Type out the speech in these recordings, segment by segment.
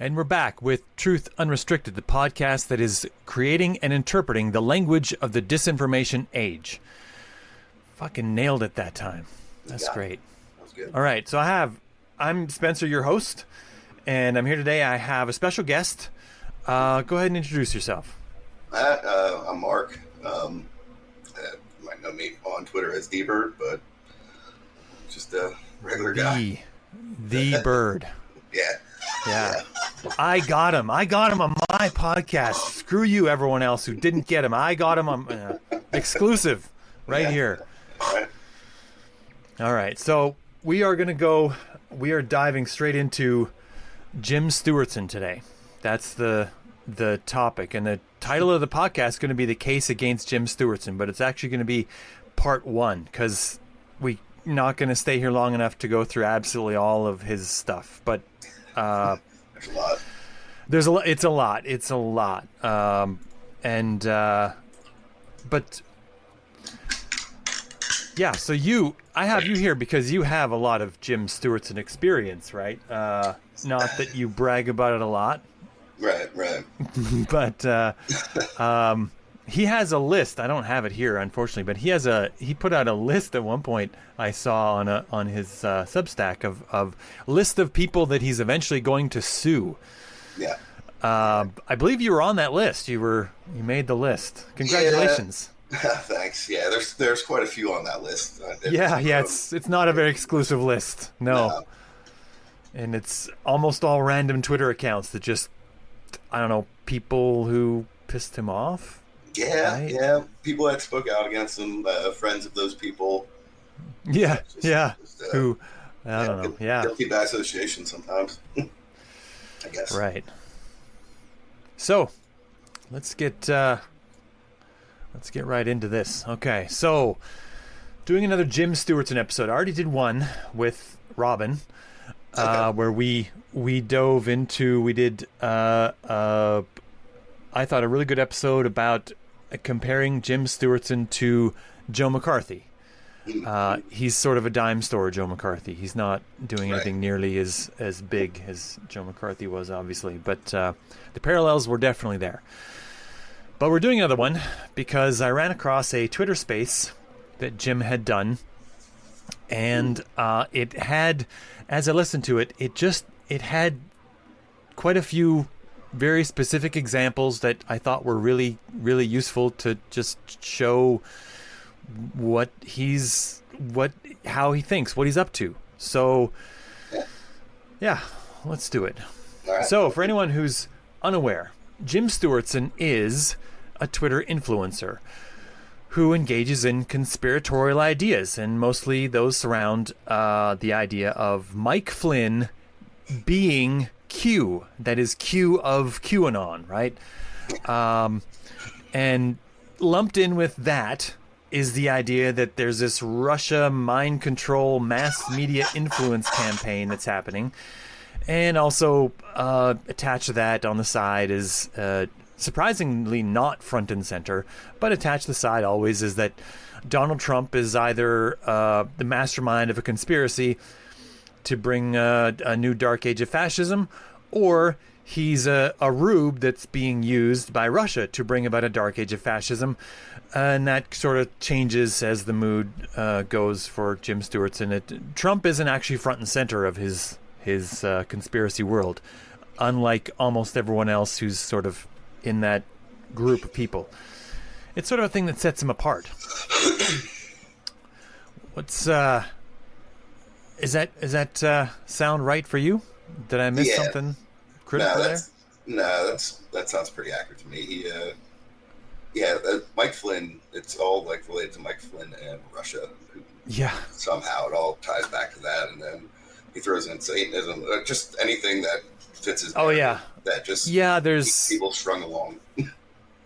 And we're back with Truth Unrestricted, the podcast that is creating and interpreting the language of the disinformation age. Fucking nailed it that time. That's great. That was good. All right, so I'm Spencer, your host, and I'm here today. I have a special guest. Go ahead and introduce yourself. I'm Mark. You might know me on Twitter as Danzbyrd, but just a regular guy. The Bird. Yeah. I got him on my podcast. Screw you, everyone else who didn't get him. I got him on exclusive right here. All right. So we are diving straight into Jim Stewartson today. That's the topic. And the title of the podcast is going to be The Case Against Jim Stewartson, but it's actually going to be part 1 because we're not going to stay here long enough to go through absolutely all of his stuff. But there's a lot. It's a lot. But yeah, so I have you here because you have a lot of Jim Stewartson experience, right? Not that you brag about it a lot. Right. But he has a list. I don't have it here, unfortunately, but he put out a list at one point I saw on his Substack of list of people that he's eventually going to sue. Yeah. I believe you were on that list. You made the list. Congratulations. Yeah. Thanks. Yeah, there's quite a few on that list. Yeah. It's not a very exclusive list. No. And it's almost all random Twitter accounts that just, I don't know, people who pissed him off. Yeah, right? Yeah. People that spoke out against him, friends of those people. Yeah, who, I don't know. Yeah. Guilty by association sometimes. I guess. Right. So, let's get right into this. Okay, so doing another Jim Stewartson episode. I already did one with Robin, where we dove into. We did. I thought a really good episode about comparing Jim Stewartson to Joe McCarthy. He's sort of a dime store, Joe McCarthy. He's not doing anything nearly as big as Joe McCarthy was, obviously. But the parallels were definitely there. But we're doing another one because I ran across a Twitter space that Jim had done. And it had, as I listened to it, it had quite a few very specific examples that I thought were really, really useful to just show how he thinks, what he's up to. So, yeah, let's do it. Right. So, for anyone who's unaware, Jim Stewartson is a Twitter influencer who engages in conspiratorial ideas, and mostly those surround the idea of Mike Flynn being Q, that is Q of QAnon, right? And lumped in with that is the idea that there's this Russia mind control mass media influence campaign that's happening. And also attached to that on the side is surprisingly not front and center, but attached to the side always is that Donald Trump is either the mastermind of a conspiracy to bring a new dark age of fascism, or he's a rube that's being used by Russia to bring about a dark age of fascism. And that sort of changes as the mood goes for Jim Stewartson. Trump isn't actually front and center of his conspiracy world, unlike almost everyone else who's sort of in that group of people. It's sort of a thing that sets him apart. Is that sound right for you? Did I miss something critical there? That sounds pretty accurate to me. Mike Flynn, it's all like related to Mike Flynn and Russia. Somehow it all ties back to that, and then he throws in Satanism, just anything that fits his narrative, that just there's keeps people strung along.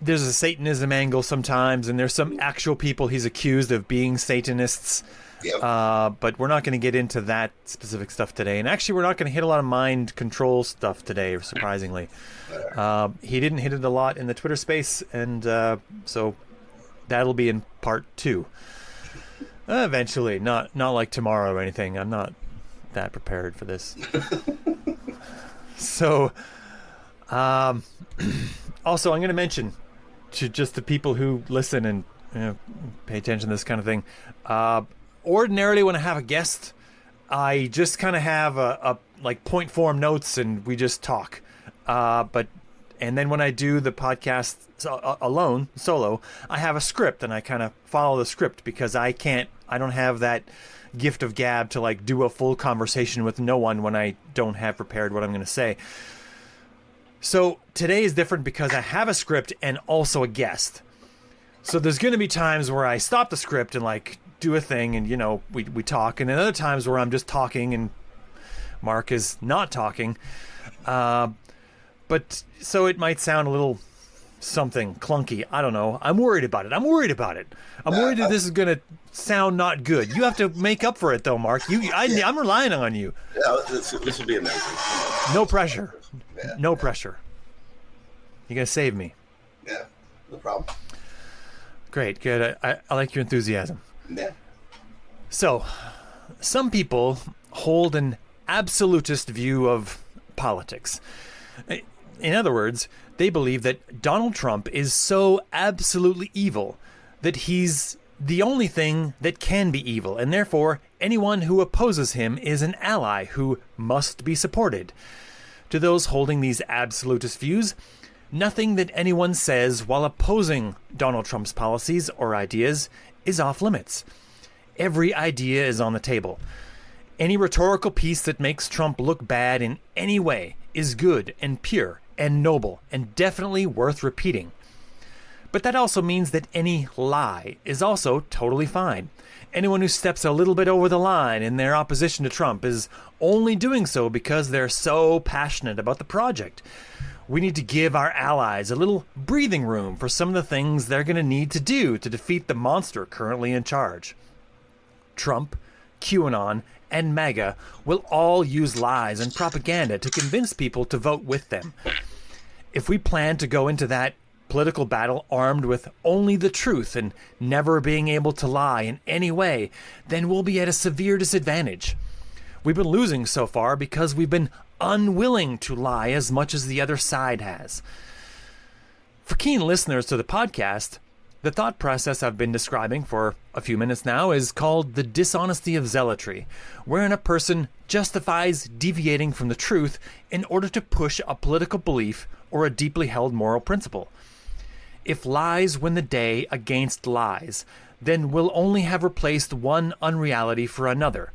There's a Satanism angle sometimes, and there's some actual people he's accused of being Satanists. Yep. But we're not going to get into that specific stuff today. And actually, we're not going to hit a lot of mind control stuff today, surprisingly. He didn't hit it a lot in the Twitter space, and so that'll be in part 2. Eventually, not like tomorrow or anything. I'm not that prepared for this. So, Also, I'm going to mention to just the people who listen and pay attention to this kind of thing. Ordinarily, when I have a guest, I just kind of have a like point form notes and we just talk. And then when I do the podcast alone, solo, I have a script and I kind of follow the script because I don't have that gift of gab to like do a full conversation with no one when I don't have prepared what I'm going to say. So today is different because I have a script and also a guest. So there's going to be times where I stop the script and like do a thing and, we talk. And then other times where I'm just talking and Mark is not talking. But so it might sound a little something clunky. I don't know. I'm worried about it. I'm worried that this is going to sound not good. You have to make up for it though, Mark. I'm relying on you. Yeah, this will be amazing. No pressure. Yeah. No pressure. You're going to save me. Yeah, no problem. Great, good. I like your enthusiasm. Yeah. So, some people hold an absolutist view of politics. In other words, they believe that Donald Trump is so absolutely evil that he's the only thing that can be evil, and therefore anyone who opposes him is an ally who must be supported. To those holding these absolutist views, nothing that anyone says while opposing Donald Trump's policies or ideas is off limits. Every idea is on the table. Any rhetorical piece that makes Trump look bad in any way is good and pure and noble and definitely worth repeating. But that also means that any lie is also totally fine. Anyone who steps a little bit over the line in their opposition to Trump is only doing so because they're so passionate about the project. We need to give our allies a little breathing room for some of the things they're going to need to do to defeat the monster currently in charge. Trump, QAnon, and MAGA will all use lies and propaganda to convince people to vote with them. If we plan to go into that political battle armed with only the truth and never being able to lie in any way, then we'll be at a severe disadvantage. We've been losing so far because we've been unwilling to lie as much as the other side has. For keen listeners to the podcast, the thought process I've been describing for a few minutes now is called the dishonesty of zealotry, wherein a person justifies deviating from the truth in order to push a political belief or a deeply held moral principle. If lies win the day against lies, then we'll only have replaced one unreality for another.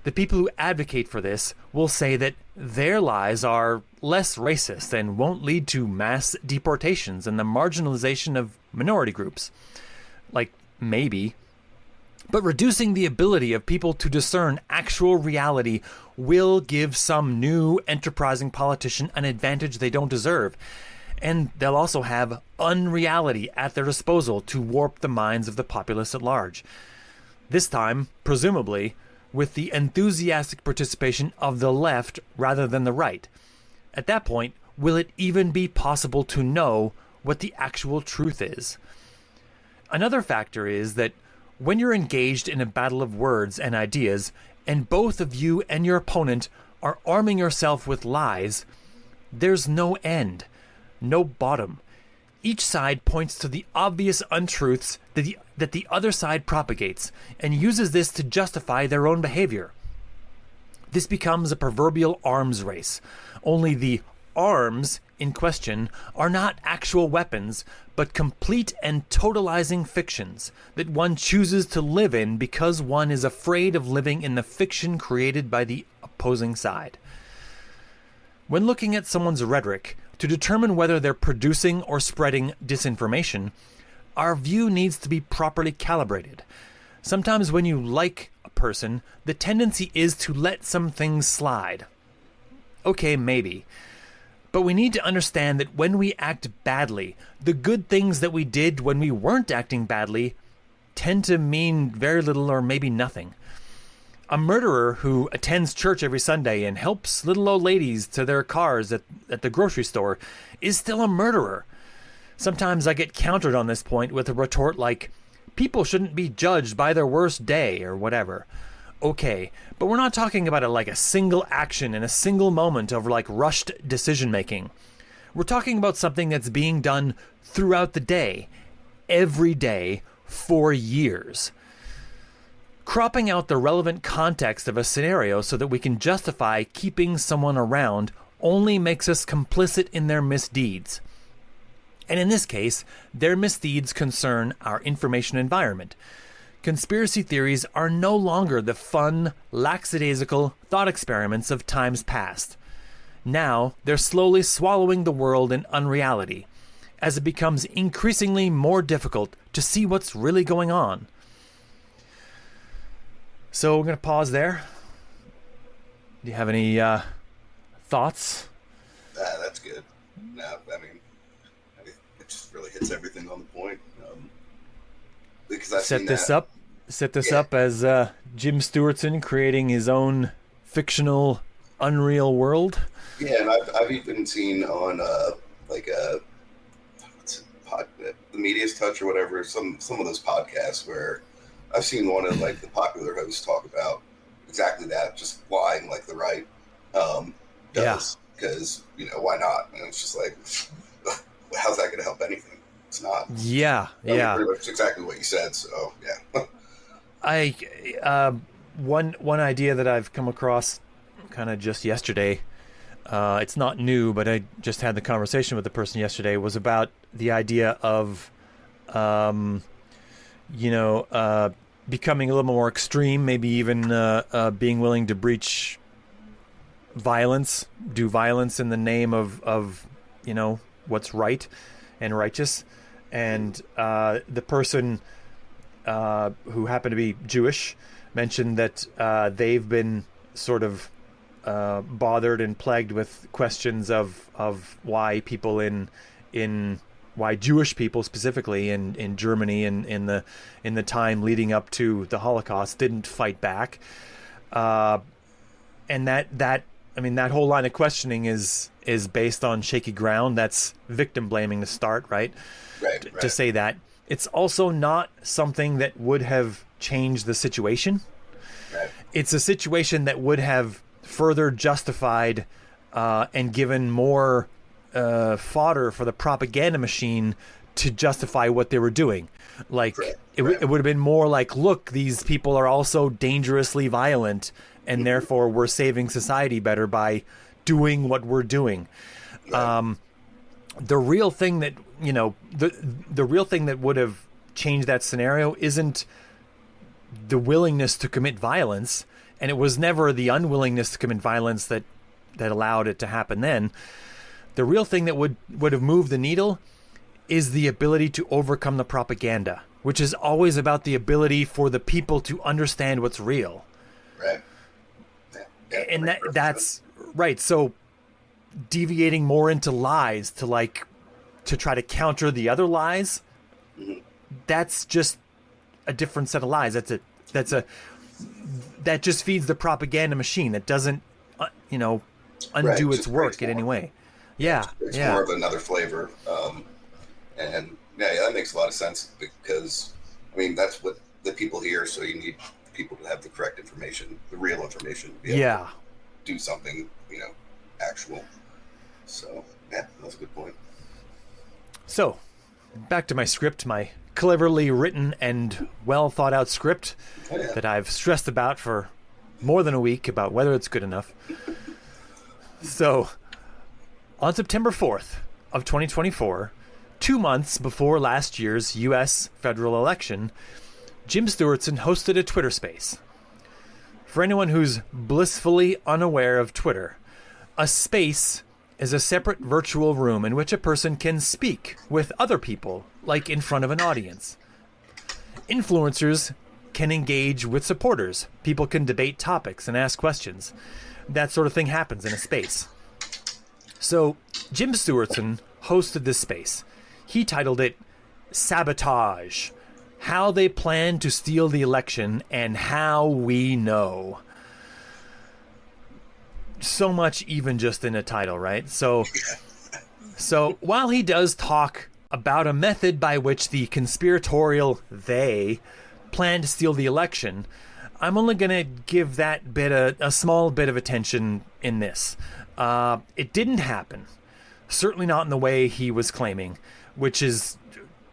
The people who advocate for this will say that their lies are less racist and won't lead to mass deportations and the marginalization of minority groups. Like, maybe. But reducing the ability of people to discern actual reality will give some new enterprising politician an advantage they don't deserve. And they'll also have unreality at their disposal to warp the minds of the populace at large. This time, presumably, with the enthusiastic participation of the left rather than the right. At that point, will it even be possible to know what the actual truth is? Another factor is that when you're engaged in a battle of words and ideas, and both of you and your opponent are arming yourself with lies, there's no end, no bottom. Each side points to the obvious untruths that the other side propagates and uses this to justify their own behavior. This becomes a proverbial arms race, only the arms in question are not actual weapons, but complete and totalizing fictions that one chooses to live in because one is afraid of living in the fiction created by the opposing side. When looking at someone's rhetoric to determine whether they're producing or spreading disinformation, our view needs to be properly calibrated. Sometimes when you like a person, the tendency is to let some things slide. Okay, maybe. But we need to understand that when we act badly, the good things that we did when we weren't acting badly tend to mean very little or maybe nothing. A murderer who attends church every Sunday and helps little old ladies to their cars at the grocery store is still a murderer. Sometimes I get countered on this point with a retort like, people shouldn't be judged by their worst day or whatever. Okay, but we're not talking about a single action in a single moment of rushed decision making. We're talking about something that's being done throughout the day, every day, for years. Cropping out the relevant context of a scenario so that we can justify keeping someone around only makes us complicit in their misdeeds. And in this case, their misdeeds concern our information environment. Conspiracy theories are no longer the fun, lackadaisical thought experiments of times past. Now, they're slowly swallowing the world in unreality, as it becomes increasingly more difficult to see what's really going on. So we're going to pause there. Do you have any thoughts? That's good. No, I mean, it just really hits everything on the point. Because I've set this up as Jim Stewartson creating his own fictional, unreal world. Yeah, and I've even seen on the Media's Touch or whatever, some of those podcasts where I've seen one of like the popular hosts talk about exactly that, just why like the right does, because why not? And it's just like, how's that going to help anything? It's not. Yeah, I mean, pretty much exactly what you said. So yeah. One idea that I've come across kind of just yesterday. It's not new, but I just had the conversation with the person yesterday. Was about the idea of, becoming a little more extreme, maybe even being willing to breach violence, do violence in the name of what's right and righteous. And the person who happened to be Jewish mentioned that they've been sort of bothered and plagued with questions of why people why Jewish people specifically in Germany and in the time leading up to the Holocaust didn't fight back, and that whole line of questioning is based on shaky ground. That's victim blaming to start, right? Right. To say that it's also not something that would have changed the situation. Right. It's a situation that would have further justified and given more fodder for the propaganda machine to justify what they were doing. Like it would have been more like, look, these people are also dangerously violent, and therefore we're saving society better by doing what we're doing. Right. The real thing that the real thing that would have changed that scenario isn't the willingness to commit violence. And it was never the unwillingness to commit violence that allowed it to happen then. The real thing that would have moved the needle is the ability to overcome the propaganda, which is always about the ability for the people to understand what's real. Right. Yeah, and that's right. So deviating more into lies to try to counter the other lies, that's just a different set of lies. That just feeds the propaganda machine. That doesn't, undo its work in any way. Yeah, it's more of another flavor, and that makes a lot of sense because, that's what the people hear. So you need people to have the correct information, the real information, to be able to do something, actual. So that's a good point. So, back to my script, my cleverly written and well thought out script that I've stressed about for more than a week about whether it's good enough. So, on September 4th of 2024, 2 months before last year's U.S. federal election, Jim Stewartson hosted a Twitter space. For anyone who's blissfully unaware of Twitter, a space is a separate virtual room in which a person can speak with other people, like in front of an audience. Influencers can engage with supporters. People can debate topics and ask questions. That sort of thing happens in a space. So, Jim Stewartson hosted this space. He titled it Sabotage: How They Plan to Steal the Election and How We Know. So much even just in a title, right? So while he does talk about a method by which the conspiratorial they plan to steal the election, I'm only going to give that bit a small bit of attention in this. It didn't happen. certainly not in the way he was claiming, which is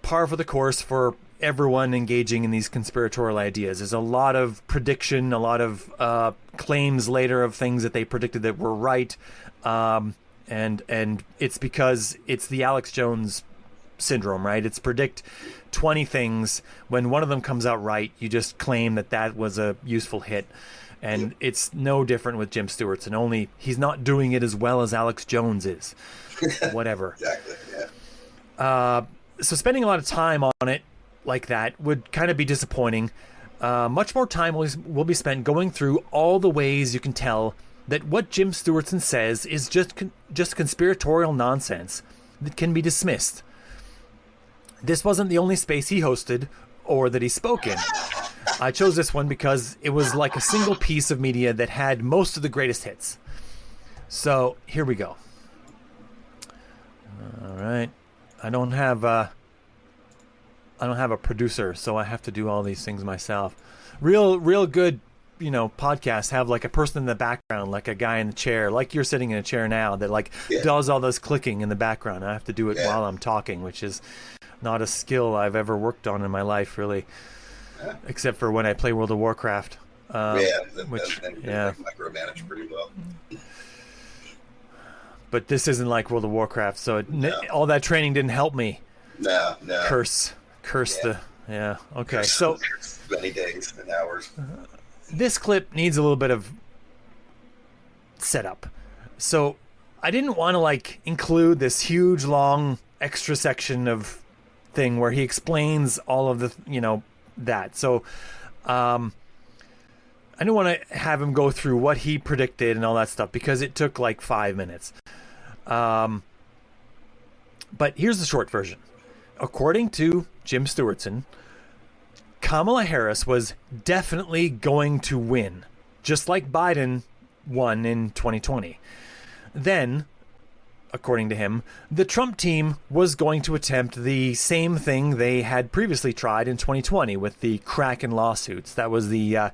par for the course for everyone engaging in these conspiratorial ideas. There's a lot of prediction, a lot of claims later of things that they predicted that were right, and it's because it's the Alex Jones syndrome, right? It's predict 20 things. When one of them comes out right, you just claim that was a useful hit. And it's no different with Jim Stewartson, only he's not doing it as well as Alex Jones is. Whatever. Exactly, yeah. So spending a lot of time on it like that would kind of be disappointing. Much more time will be spent going through all the ways you can tell that what Jim Stewartson says is just conspiratorial nonsense that can be dismissed. This wasn't the only space he hosted or that he spoke in. I chose this one because it was like a single piece of media that had most of the greatest hits. So here we go. All right. I don't have a producer, so I have to do all these things myself. Real good, podcasts have like a person in the background, like a guy in the chair, like you're sitting in a chair now, that does all this clicking in the background. I have to do it while I'm talking, which is not a skill I've ever worked on in my life, really, except for when I play World of Warcraft. Micromanage pretty well. But this isn't like World of Warcraft, so all that training didn't help me. No. Curse the... Yeah, okay. So many days and hours. This clip needs a little bit of setup. So I didn't want to include this huge, long, extra section of thing where he explains all of the, that. So I didn't want to have him go through what he predicted and all that stuff because it took 5 minutes. But here's the short version. According to Jim Stewartson, Kamala Harris was definitely going to win, just like Biden won in 2020. Then, according to him, the Trump team was going to attempt the same thing they had previously tried in 2020 with the Kraken lawsuits. That was the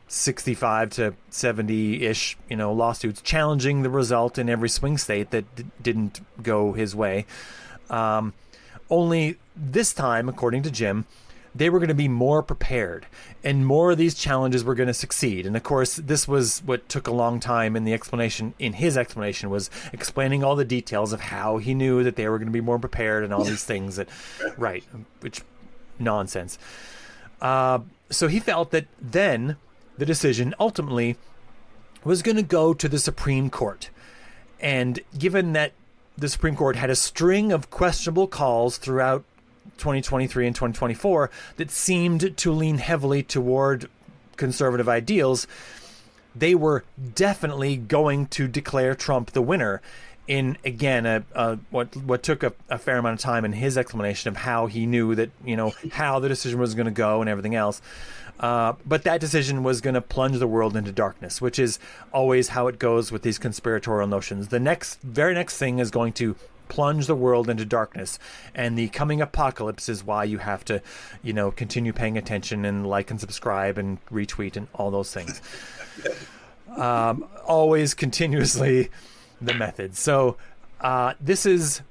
65 to 70-ish, lawsuits challenging the result in every swing state that didn't go his way. Only this time, according to Jim, they were going to be more prepared and more of these challenges were going to succeed. And of course, this was what took a long time in his explanation was explaining all the details of how he knew that they were going to be more prepared and all these things which nonsense. So he felt that then the decision ultimately was going to go to the Supreme Court. And given that the Supreme Court had a string of questionable calls throughout 2023 and 2024 that seemed to lean heavily toward conservative ideals, they were definitely going to declare Trump the winner in, again, what took a fair amount of time in his explanation of how he knew that, how the decision was going to go and everything else. But that decision was going to plunge the world into darkness, which is always how it goes with these conspiratorial notions. The very next thing is going to plunge the world into darkness, and the coming apocalypse is why you have to, continue paying attention and like and subscribe and retweet and all those things. Always continuously the method. So this is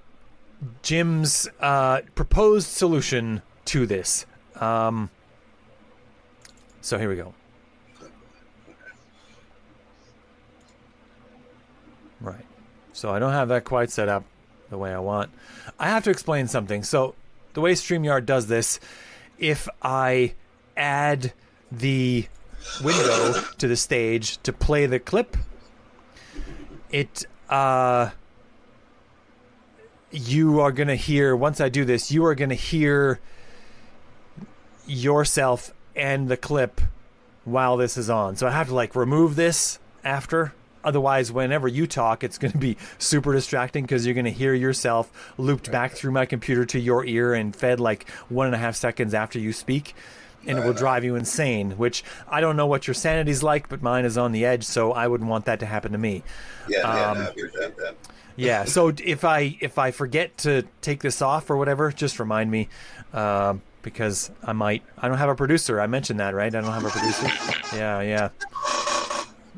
Jim's proposed solution to this. So here we go. Right. So I don't have that quite set up the way I want. I have to explain something. So the way StreamYard does this, if I add the window to the stage to play the clip, you are going to hear, once I do this, you are going to hear yourself and the clip while this is on. So I have to remove this after. Otherwise, whenever you talk, it's going to be super distracting because you're going to hear yourself looped back through my computer to your ear and fed 1.5 seconds after you speak. And it will drive you insane, which I don't know what your sanity's like, but mine is on the edge, so I wouldn't want that to happen to me. Yeah, so if I forget to take this off or whatever, just remind me, because I don't have a producer. I mentioned that, right? I don't have a producer. Yeah.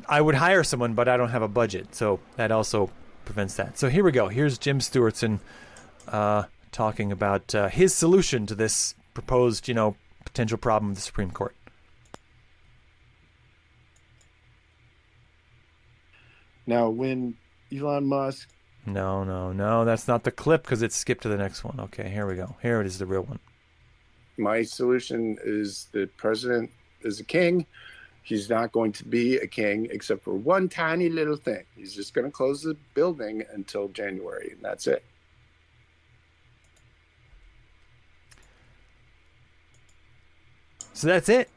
I would hire someone, but I don't have a budget, so that also prevents that. So here we go. Here's Jim Stewartson talking about his solution to this proposed, potential problem with the Supreme Court. Now, when Elon Musk... No, that's not the clip because it skipped to the next one. Okay, here we go. Here it is, the real one. My solution is the president is a king. He's not going to be a king except for one tiny little thing. He's just going to close the building until January, and that's it. So that's it.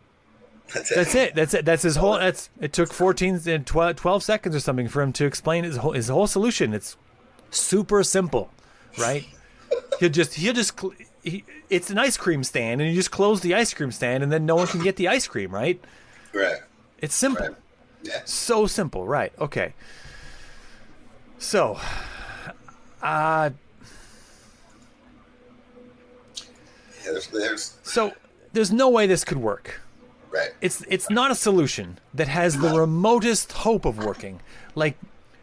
That's it. That's his whole. It took 12 seconds or something for him to explain his whole solution. It's super simple, right? It's an ice cream stand, and you just close the ice cream stand, and then no one can get the ice cream, right? Right. It's simple. Right. Yeah. So simple, right? Okay. So, there's no way this could work. Right. It's not a solution that has the remotest hope of working. Like,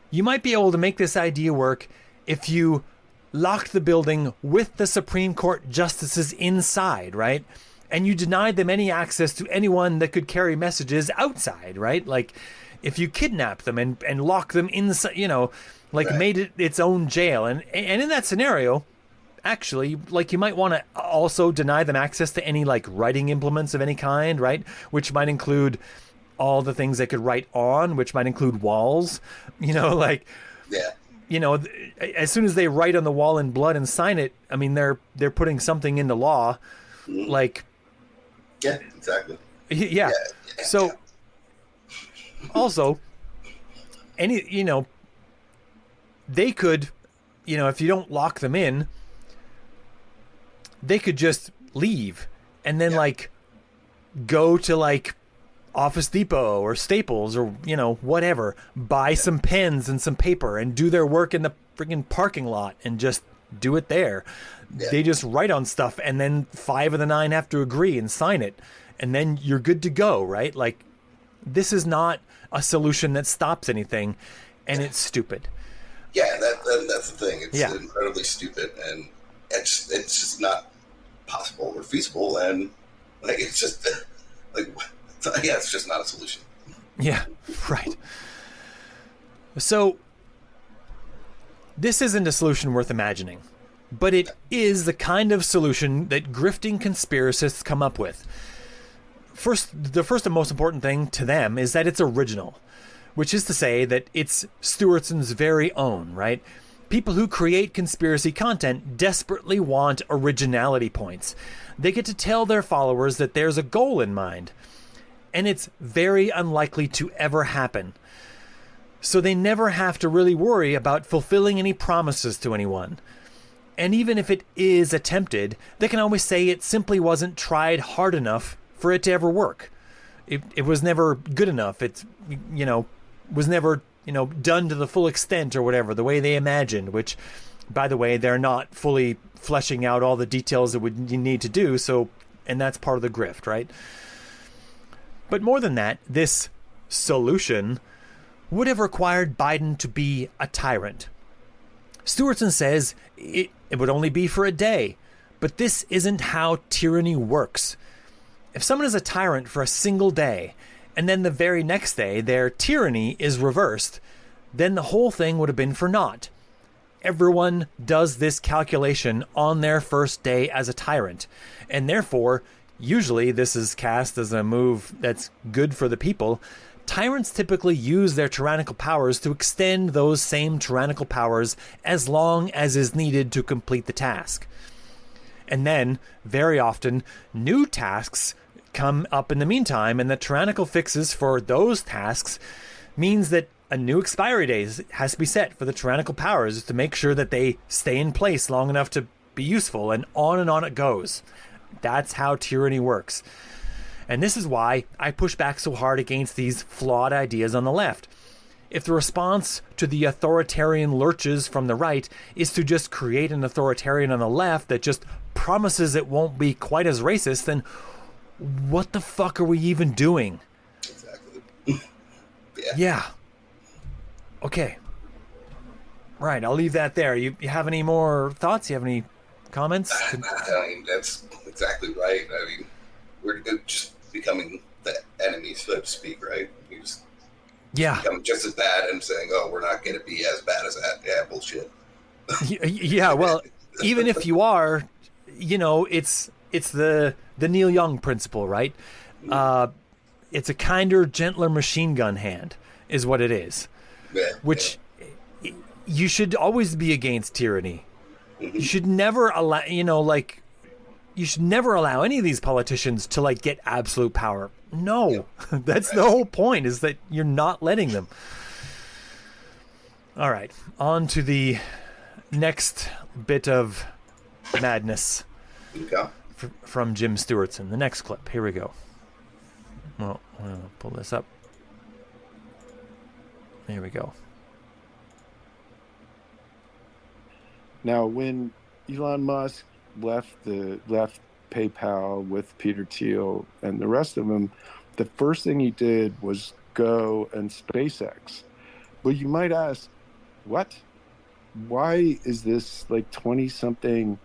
you might be able to make this idea work if you locked the building with the Supreme Court justices inside, right? And you denied them any access to anyone that could carry messages outside, right? Like, if you kidnap them and lock them inside, made it its own jail. And in that scenario, actually, like, you might want to also deny them access to any, like, writing implements of any kind, right? Which might include all the things they could write on, which might include walls, Yeah. As soon as they write on the wall in blood and sign it, I mean, they're putting something into law, like... Yeah, exactly. Yeah. So, also, they could, if you don't lock them in, they could just leave and then go to Office Depot or Staples or whatever, buy some pens and some paper and do their work in the freaking parking lot and just do it there. Yeah. They just write on stuff and then 5 of the 9 have to agree and sign it, and then you're good to go, right? Like, this is not a solution that stops anything, and it's stupid. Yeah, that's the thing. It's incredibly stupid, and it's just not possible or feasible, and it's just it's just not a solution. Yeah, right. So this isn't a solution worth imagining, but it is the kind of solution that grifting conspiracists come up with. The first and most important thing to them is that it's original, which is to say that it's Stewartson's very own, right? People who create conspiracy content desperately want originality points. They get to tell their followers that there's a goal in mind, and it's very unlikely to ever happen. So they never have to really worry about fulfilling any promises to anyone. And even if it is attempted, they can always say it simply wasn't tried hard enough for it to ever work. It was never good enough. It, was never, done to the full extent or whatever, the way they imagined, which, by the way, they're not fully fleshing out all the details that you need to do. So, and that's part of the grift, right? But more than that, this solution would have required Biden to be a tyrant. Stewartson says it would only be for a day, but this isn't how tyranny works. If someone is a tyrant for a single day, and then the very next day their tyranny is reversed, then the whole thing would have been for naught. Everyone does this calculation on their first day as a tyrant, and therefore, usually this is cast as a move that's good for the people. Tyrants typically use their tyrannical powers to extend those same tyrannical powers as long as is needed to complete the task. And then, very often, new tasks come up in the meantime, and the tyrannical fixes for those tasks means that a new expiry date has to be set for the tyrannical powers to make sure that they stay in place long enough to be useful, and on it goes. That's how tyranny works. And this is why I push back so hard against these flawed ideas on the left. If the response to the authoritarian lurches from the right is to just create an authoritarian on the left that just promises it won't be quite as racist, then what the fuck are we even doing? Exactly. Yeah. Okay. Right. I'll leave that there. You have any more thoughts? You have any comments? I mean, that's exactly right. I mean, we're just becoming the enemy, so to speak, right? We just become just as bad and saying, oh, we're not going to be as bad as that. Yeah, bullshit. Yeah, well, even if you are, it's the Neil Young principle, right? It's a kinder, gentler machine gun hand is what it is. Yeah, which you should always be against tyranny. You should never allow, you should never allow any of these politicians to get absolute power. No, that's the whole point, is that you're not letting them. All right, on to the next bit of madness from Jim Stewartson. The next clip. Here we go. Well, I'll pull this up. There we go. Now, when Elon Musk left PayPal with Peter Thiel and the rest of them, the first thing he did was go and SpaceX. Well, you might ask, what? Why is this 20-something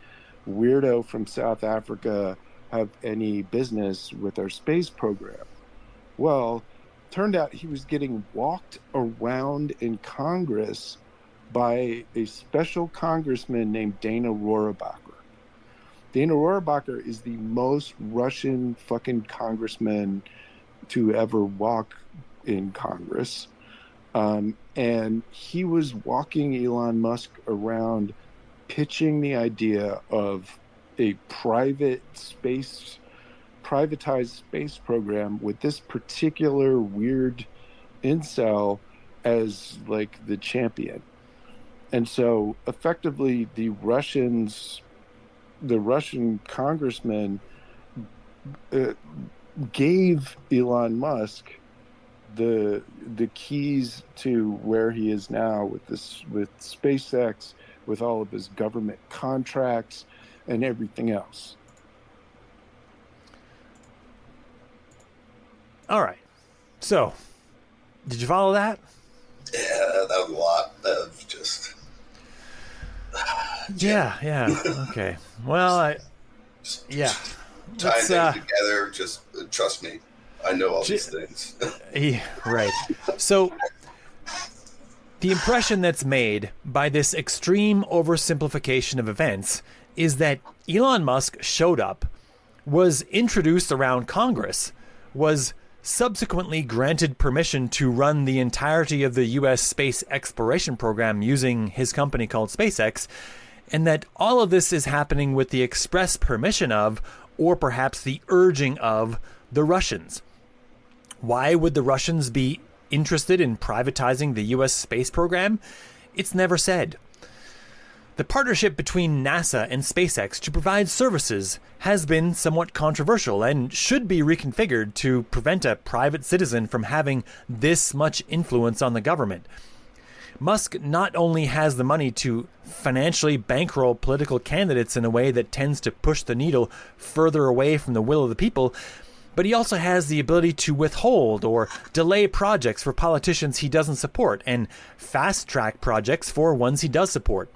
weirdo from South Africa have any business with our space program? Well, turned out he was getting walked around in Congress by a special congressman named Dana Rohrabacher. Dana Rohrabacher is the most Russian fucking congressman to ever walk in Congress. And he was walking Elon Musk around, pitching the idea of a privatized space program with this particular weird incel as the champion. And so effectively the Russian congressman gave Elon Musk the keys to where he is now with SpaceX, with all of his government contracts and everything else. All right. So, did you follow that? Yeah, that was a lot of just... Yeah. Okay. Well, tying things together. Just trust me, I know all these things. Yeah, right. So, the impression that's made by this extreme oversimplification of events is that Elon Musk showed up, was introduced around Congress, was subsequently granted permission to run the entirety of the U.S. space exploration program using his company called SpaceX, and that all of this is happening with the express permission of, or perhaps the urging of, the Russians. Why would the Russians be interested in privatizing the U.S. space program? It's never said. The partnership between NASA and SpaceX to provide services has been somewhat controversial and should be reconfigured to prevent a private citizen from having this much influence on the government. Musk not only has the money to financially bankroll political candidates in a way that tends to push the needle further away from the will of the people, but he also has the ability to withhold or delay projects for politicians he doesn't support and fast-track projects for ones he does support.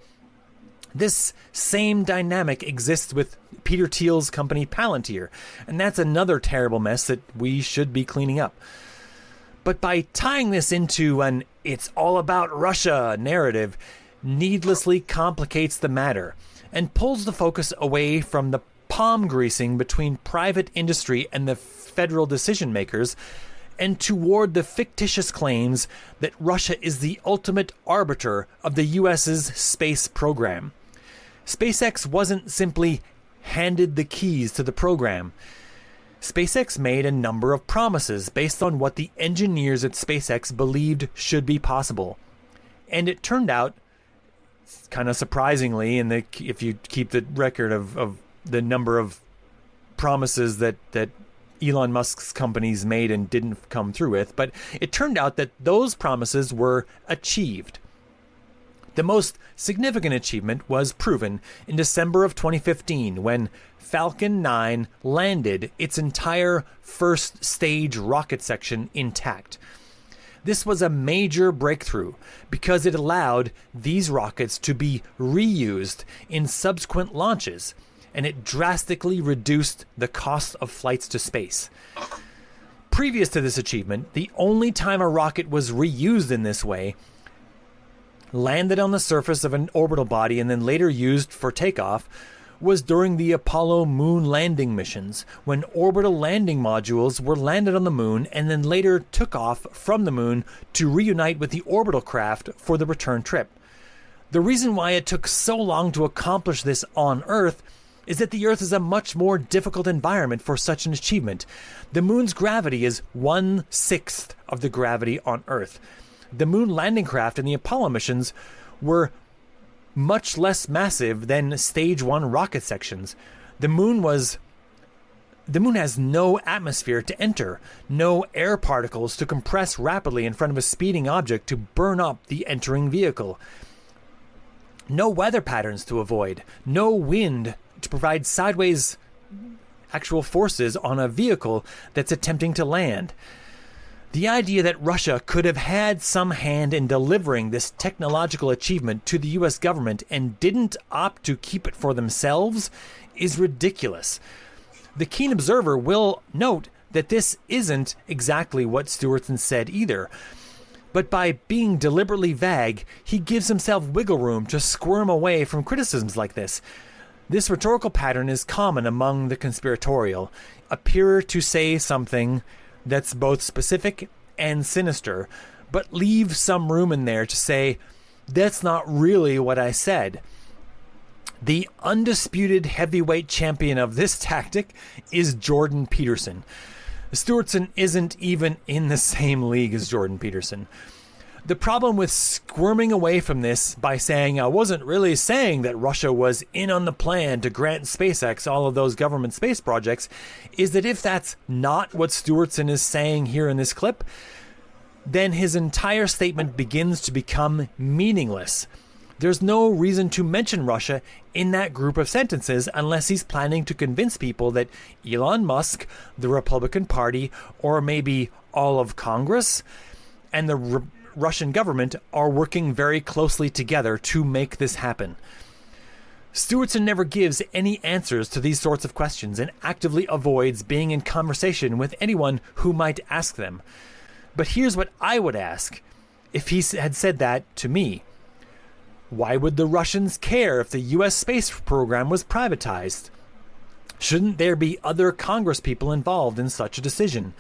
This same dynamic exists with Peter Thiel's company Palantir, and that's another terrible mess that we should be cleaning up. But by tying this into an "it's all about Russia" narrative, needlessly complicates the matter and pulls the focus away from the palm greasing between private industry and the federal decision makers, and toward the fictitious claims that Russia is the ultimate arbiter of the US's space program. SpaceX wasn't simply handed the keys to the program. SpaceX made a number of promises based on what the engineers at SpaceX believed should be possible. And it turned out, kind of surprisingly, if you keep the record of the number of promises that Elon Musk's companies made and didn't come through with, but it turned out that those promises were achieved. The most significant achievement was proven in December of 2015 when Falcon 9 landed its entire first stage rocket section intact. This was a major breakthrough because it allowed these rockets to be reused in subsequent launches, and it drastically reduced the cost of flights to space. Previous to this achievement, the only time a rocket was reused in this way, landed on the surface of an orbital body and then later used for takeoff, was during the Apollo moon landing missions, when orbital landing modules were landed on the moon and then later took off from the moon to reunite with the orbital craft for the return trip. The reason why it took so long to accomplish this on Earth is that the Earth is a much more difficult environment for such an achievement. The moon's gravity is 1/6 of the gravity on Earth. The moon landing craft in the Apollo missions were much less massive than stage 1 rocket sections. The moon has no atmosphere to enter, no air particles to compress rapidly in front of a speeding object to burn up the entering vehicle, no weather patterns to avoid, no wind to provide sideways actual forces on a vehicle that's attempting to land. The idea that Russia could have had some hand in delivering this technological achievement to the US government and didn't opt to keep it for themselves is ridiculous. The keen observer will note that this isn't exactly what Stewartson said either. But by being deliberately vague, he gives himself wiggle room to squirm away from criticisms like this. This rhetorical pattern is common among the conspiratorial, appear to say something that's both specific and sinister, but leave some room in there to say, that's not really what I said. The undisputed heavyweight champion of this tactic is Jordan Peterson. Stewartson isn't even in the same league as Jordan Peterson. The problem with squirming away from this by saying, I wasn't really saying that Russia was in on the plan to grant SpaceX all of those government space projects, is that if that's not what Stewartson is saying here in this clip, then his entire statement begins to become meaningless. There's no reason to mention Russia in that group of sentences unless he's planning to convince people that Elon Musk, the Republican Party, or maybe all of Congress, and the Russian government are working very closely together to make this happen. Stewartson never gives any answers to these sorts of questions and actively avoids being in conversation with anyone who might ask them. But here's what I would ask if he had said that to me. Why would the Russians care if the US space program was privatized? Shouldn't there be other Congress people involved in such a decision?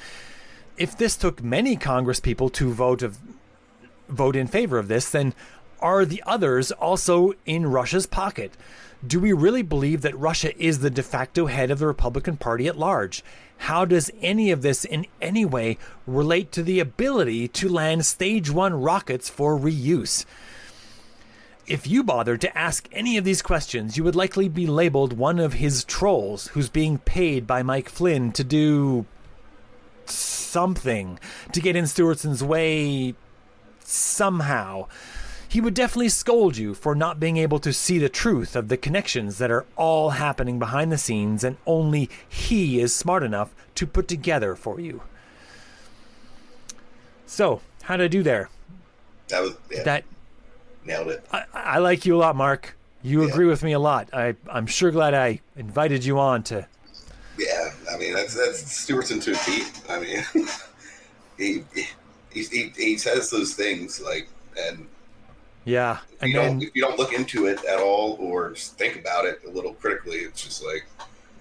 If this took many Congress people to vote in favor of this, then are the others also in Russia's pocket? Do we really believe that Russia is the de facto head of the Republican Party at large? How does any of this in any way relate to the ability to land stage 1 rockets for reuse? If you bothered to ask any of these questions, you would likely be labeled one of his trolls who's being paid by Mike Flynn to do something, to get in Stewartson's way somehow. He would definitely scold you for not being able to see the truth of the connections that are all happening behind the scenes and only he is smart enough to put together for you. So, how did I do there? That nailed it. I like you a lot, Mark. You agree with me a lot. I'm sure glad I invited you on to. Yeah, I mean that's Stewartson to a T. I mean, he says those things like, and yeah, if you don't look into it at all or think about it a little critically, it's just like,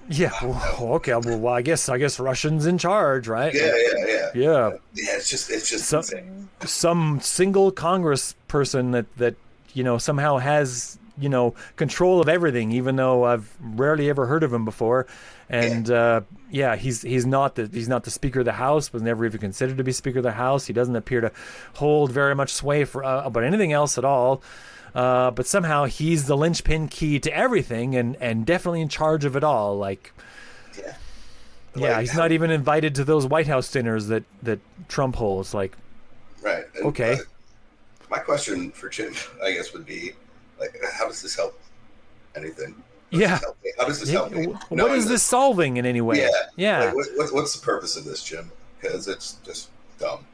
yeah, well, okay, well, I guess Russians in charge, right? Yeah. It's just insane. Some single Congress person that somehow has control of everything, even though I've rarely ever heard of him before. And he's not the Speaker of the House, was never even considered to be Speaker of the House. He doesn't appear to hold very much sway for about anything else at all. But somehow he's the linchpin key to everything and definitely in charge of it all. He's not even invited to those White House dinners that Trump holds. Right. And, okay. My question for Jim, I guess, would be, how does this help anything? How does this help me? What is this solving in any way? Yeah. What's the purpose of this, Jim? Because it's just dumb.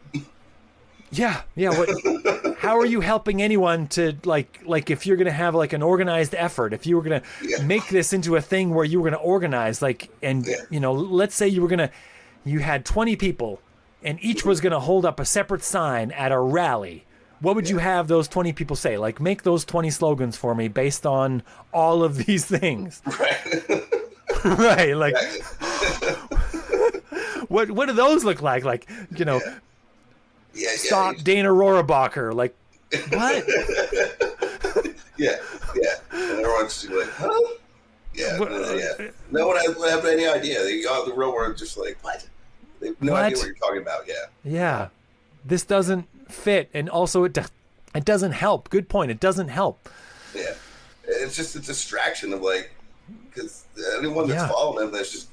Yeah. What? How are you helping anyone to like if you're gonna have like an organized effort? If you were gonna make this into a thing where you were gonna organize, let's say you had 20 people, and each was gonna hold up a separate sign at a rally. What would you have those 20 people say? Like, make those 20 slogans for me based on all of these things. Right. Right. Like, what do those look like? Like, stop Dana Rohrabacher. Like, what? Yeah. And everyone's just like, huh? Yeah. No one have any idea. The real world just like, what? They have no idea what you're talking about. Yeah. Yeah. This doesn't fit, and also it doesn't help. Good point. It doesn't help. Yeah, it's just a distraction of like, because anyone that's following him, that's just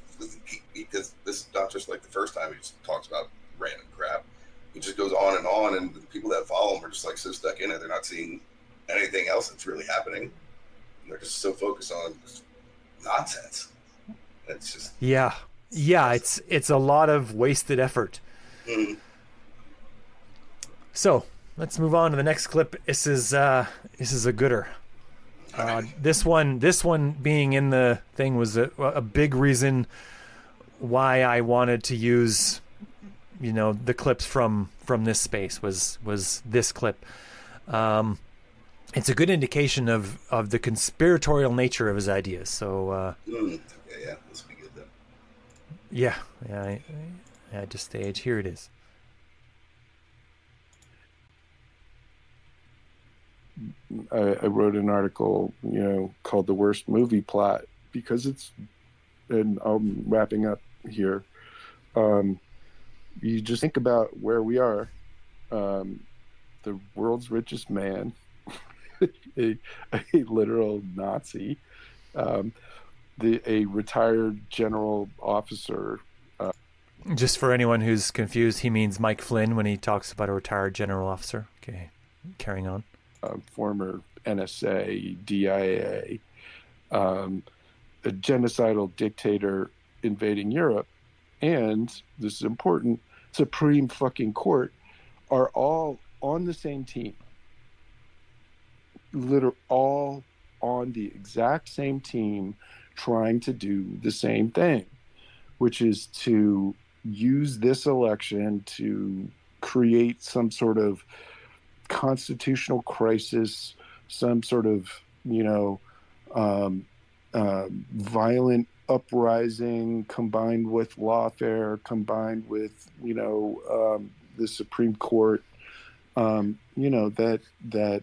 because this is not just like the first time he just talks about random crap. He just goes on, and the people that follow him are just like so stuck in it, they're not seeing anything else that's really happening. And they're just so focused on nonsense. It's just it's a lot of wasted effort. Mm-hmm. So let's move on to the next clip. This is a gooder. This one being in the thing was a big reason why I wanted to use, the clips from this space was this clip. It's a good indication of the conspiratorial nature of his ideas. So this will be good then. Yeah, I had to stage. Here it is. I wrote an article, called "The Worst Movie Plot" because and I'm wrapping up here. You just think about where we are. The world's richest man, a literal Nazi, a retired general officer. Just for anyone who's confused, he means Mike Flynn when he talks about a retired general officer. Okay, carrying on. Former NSA, DIA, a genocidal dictator invading Europe, and this is important, Supreme fucking Court are all on the same team. All on the exact same team trying to do the same thing, which is to use this election to create some sort of constitutional crisis, some sort of violent uprising combined with lawfare, combined with the Supreme Court, that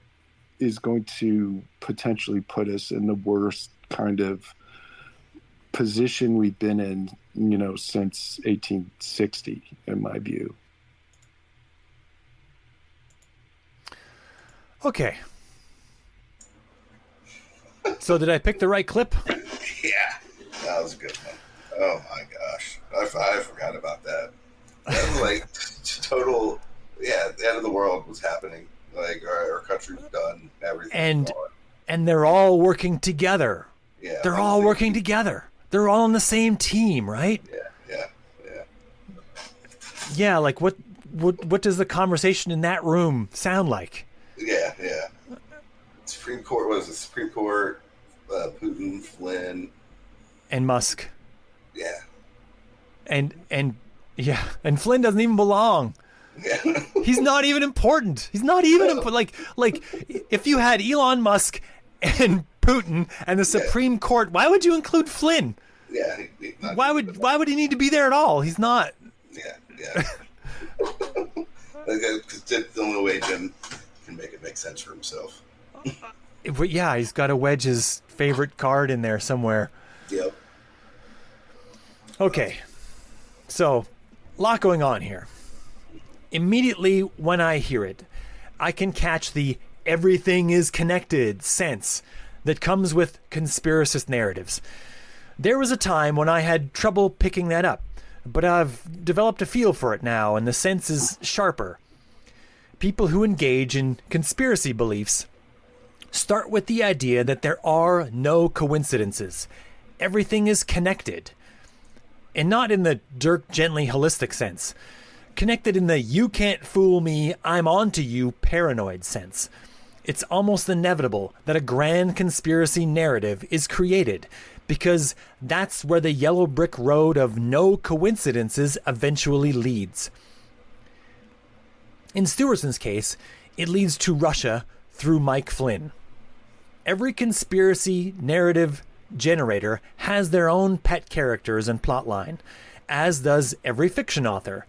is going to potentially put us in the worst kind of position we've been in since 1860, in my view. Okay. So did I pick the right clip? Yeah, that was a good one. Oh my gosh, I forgot about that. That was like total. Yeah, the end of the world was happening. Like our country was done. Everything. And they're all working together. Yeah, they're all working together. They're all on the same team, right? Yeah. Yeah, like what does the conversation in that room sound like? Yeah. Supreme Court was the Supreme Court, Putin, Flynn, and Musk. Yeah. And Flynn doesn't even belong. Yeah. He's not even important. He's not even like if you had Elon Musk and Putin and the Supreme Court, why would you include Flynn? Yeah. Why would he need to be there at all? He's not. Yeah. Because the only way Jim can make sense for himself. But yeah, he's got to wedge his favorite card in there somewhere. Yep. Okay. So, a lot going on here. Immediately when I hear it, I can catch the everything is connected sense that comes with conspiracist narratives. There was a time when I had trouble picking that up, but I've developed a feel for it now, and the sense is sharper. People who engage in conspiracy beliefs start with the idea that there are no coincidences. Everything is connected. And not in the Dirk Gently holistic sense. connected in the "you can't fool me, I'm onto you" paranoid sense. It's almost inevitable that a grand conspiracy narrative is created, because that's where the yellow brick road of no coincidences eventually leads. In Stewartson's case, it leads to Russia through Mike Flynn. Every conspiracy narrative generator has their own pet characters and plotline, as does every fiction author.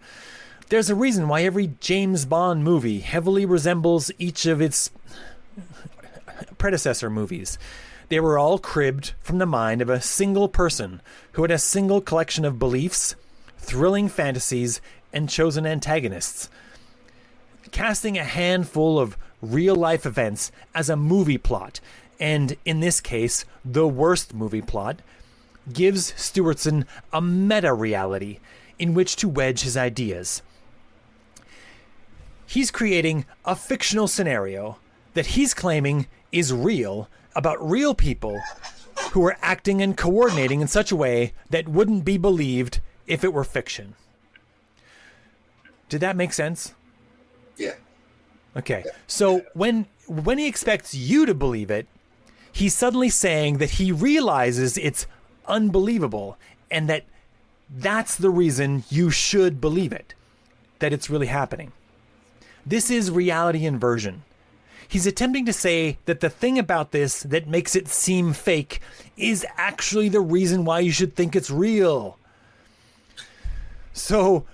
There's a reason why every James Bond movie heavily resembles each of its predecessor movies. They were all cribbed from the mind of a single person who had a single collection of beliefs, thrilling fantasies, and chosen antagonists. Casting a handful of real-life events as a movie plot, and in this case, the worst movie plot, gives Stewartson a meta-reality in which to wedge his ideas. He's creating a fictional scenario that he's claiming is real, about real people who are acting and coordinating in such a way that wouldn't be believed if it were fiction. Did that make sense? Yeah. Okay. So when he expects you to believe it, he's suddenly saying that he realizes it's unbelievable and that that's the reason you should believe it, that it's really happening. This is reality inversion. He's attempting to say that the thing about this that makes it seem fake is actually the reason why you should think it's real. So,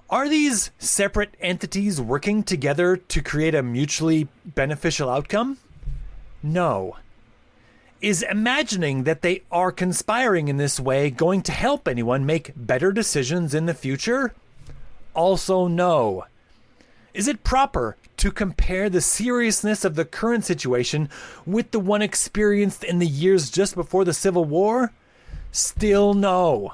are these separate entities working together to create a mutually beneficial outcome? No. Is imagining that they are conspiring in this way going to help anyone make better decisions in the future? Also no. Is it proper to compare the seriousness of the current situation with the one experienced in the years just before the Civil War? Still no.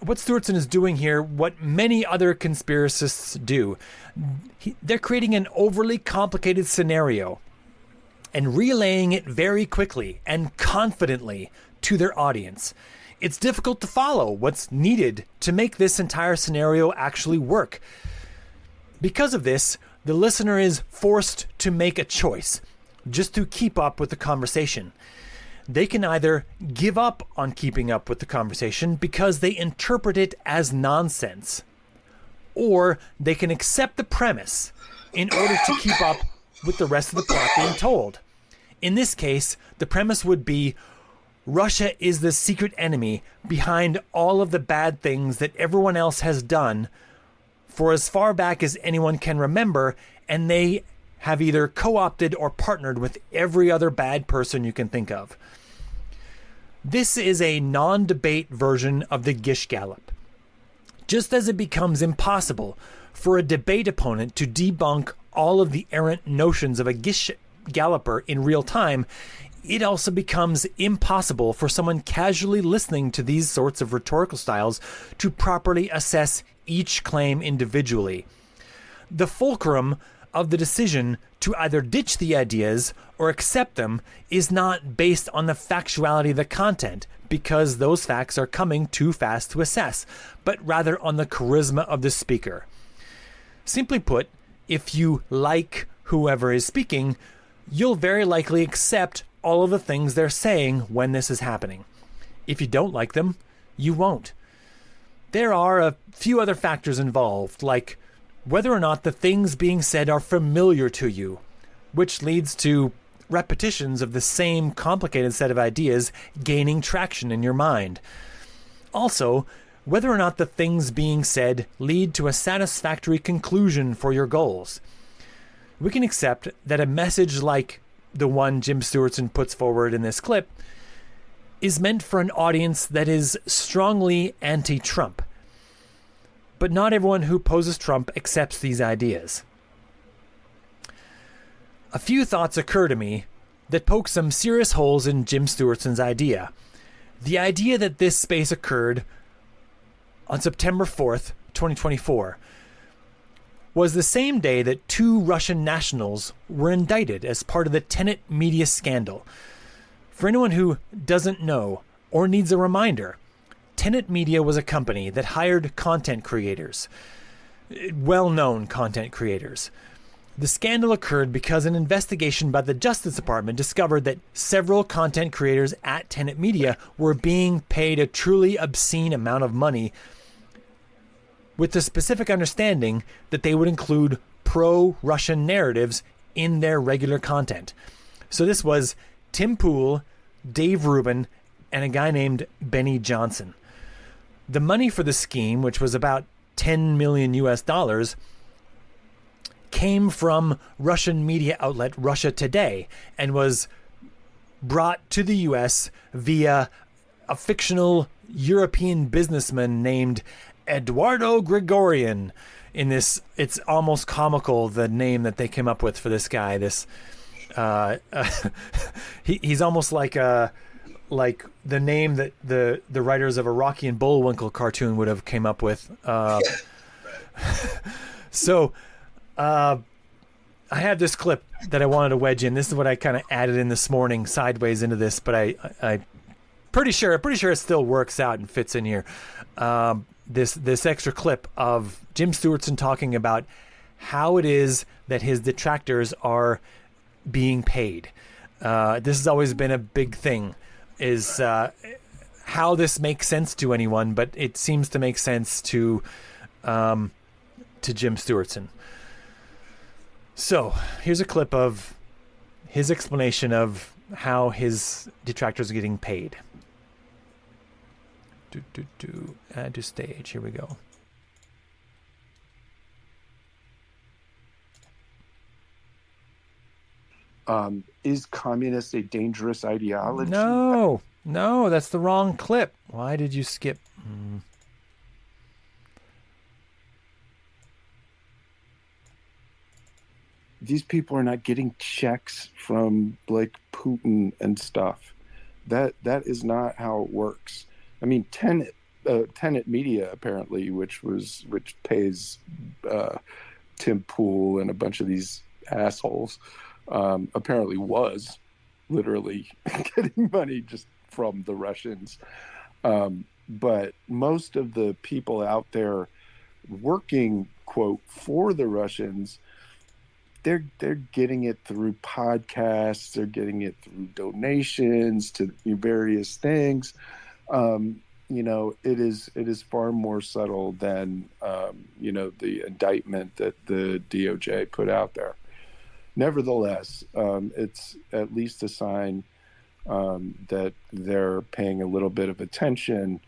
What Stewartson is doing here, what many other conspiracists do. They're creating an overly complicated scenario and relaying it very quickly and confidently to their audience. It's difficult to follow what's needed to make this entire scenario actually work. Because of this, the listener is forced to make a choice just to keep up with the conversation. They can either give up on keeping up with the conversation because they interpret it as nonsense, or they can accept the premise in order to keep up with the rest of the plot being told. In this case, the premise would be Russia is the secret enemy behind all of the bad things that everyone else has done for as far back as anyone can remember, and they have either co-opted or partnered with every other bad person you can think of. This is a non-debate version of the Gish Gallop. Just as it becomes impossible for a debate opponent to debunk all of the errant notions of a Gish Galloper in real time, it also becomes impossible for someone casually listening to these sorts of rhetorical styles to properly assess each claim individually. The fulcrum of the decision to either ditch the ideas or accept them is not based on the factuality of the content, because those facts are coming too fast to assess, but rather on the charisma of the speaker. Simply put, if you like whoever is speaking, you'll very likely accept all of the things they're saying when this is happening. If you don't like them, you won't. There are a few other factors involved, like whether or not the things being said are familiar to you, which leads to repetitions of the same complicated set of ideas gaining traction in your mind. Also, whether or not the things being said lead to a satisfactory conclusion for your goals. We can accept that a message like the one Jim Stewartson puts forward in this clip is meant for an audience that is strongly anti-Trump. But not everyone who opposes Trump accepts these ideas. A few thoughts occur to me that poke some serious holes in Jim Stewartson's idea. The idea that this space occurred on September 4th, 2024, was the same day that 2 Russian nationals were indicted as part of the Tenet media scandal. For anyone who doesn't know or needs a reminder, Tenet Media was a company that hired content creators, well-known content creators. The scandal occurred because an investigation by the Justice Department discovered that several content creators at Tenet Media were being paid a truly obscene amount of money, with the specific understanding that they would include pro-Russian narratives in their regular content. So this was Tim Pool, Dave Rubin, and a guy named Benny Johnson. The money for the scheme, which was about $10 million US, came from Russian media outlet Russia Today and was brought to the US via a fictional European businessman named Eduardo Gregorian. In this, it's almost comical, the name that they came up with for this guy. This he's almost like the name that the writers of a Rocky and Bullwinkle cartoon would have came up with. So I have this clip that I wanted to wedge in. This is what I kind of added in this morning sideways into this, but I pretty sure it still works out and fits in here. This extra clip of Jim Stewartson talking about how it is that his detractors are being paid. This has always been a big thing, is how this makes sense to anyone, but it seems to make sense to Jim Stewartson. So here's a clip of his explanation of how his detractors are getting paid. Add to stage. Here we go. Is communist a dangerous ideology? No, that's the wrong clip. Why did you skip? These people are not getting checks from like Putin and stuff. That is not how it works. I mean, Tenet Media apparently, which pays Tim Pool and a bunch of these assholes, apparently was literally getting money just from the Russians. But most of the people out there working, quote, for the Russians, they're getting it through podcasts, they're getting it through donations to various things. It is far more subtle than the indictment that the DOJ put out there. Nevertheless, it's at least a sign that they're paying a little bit of attention,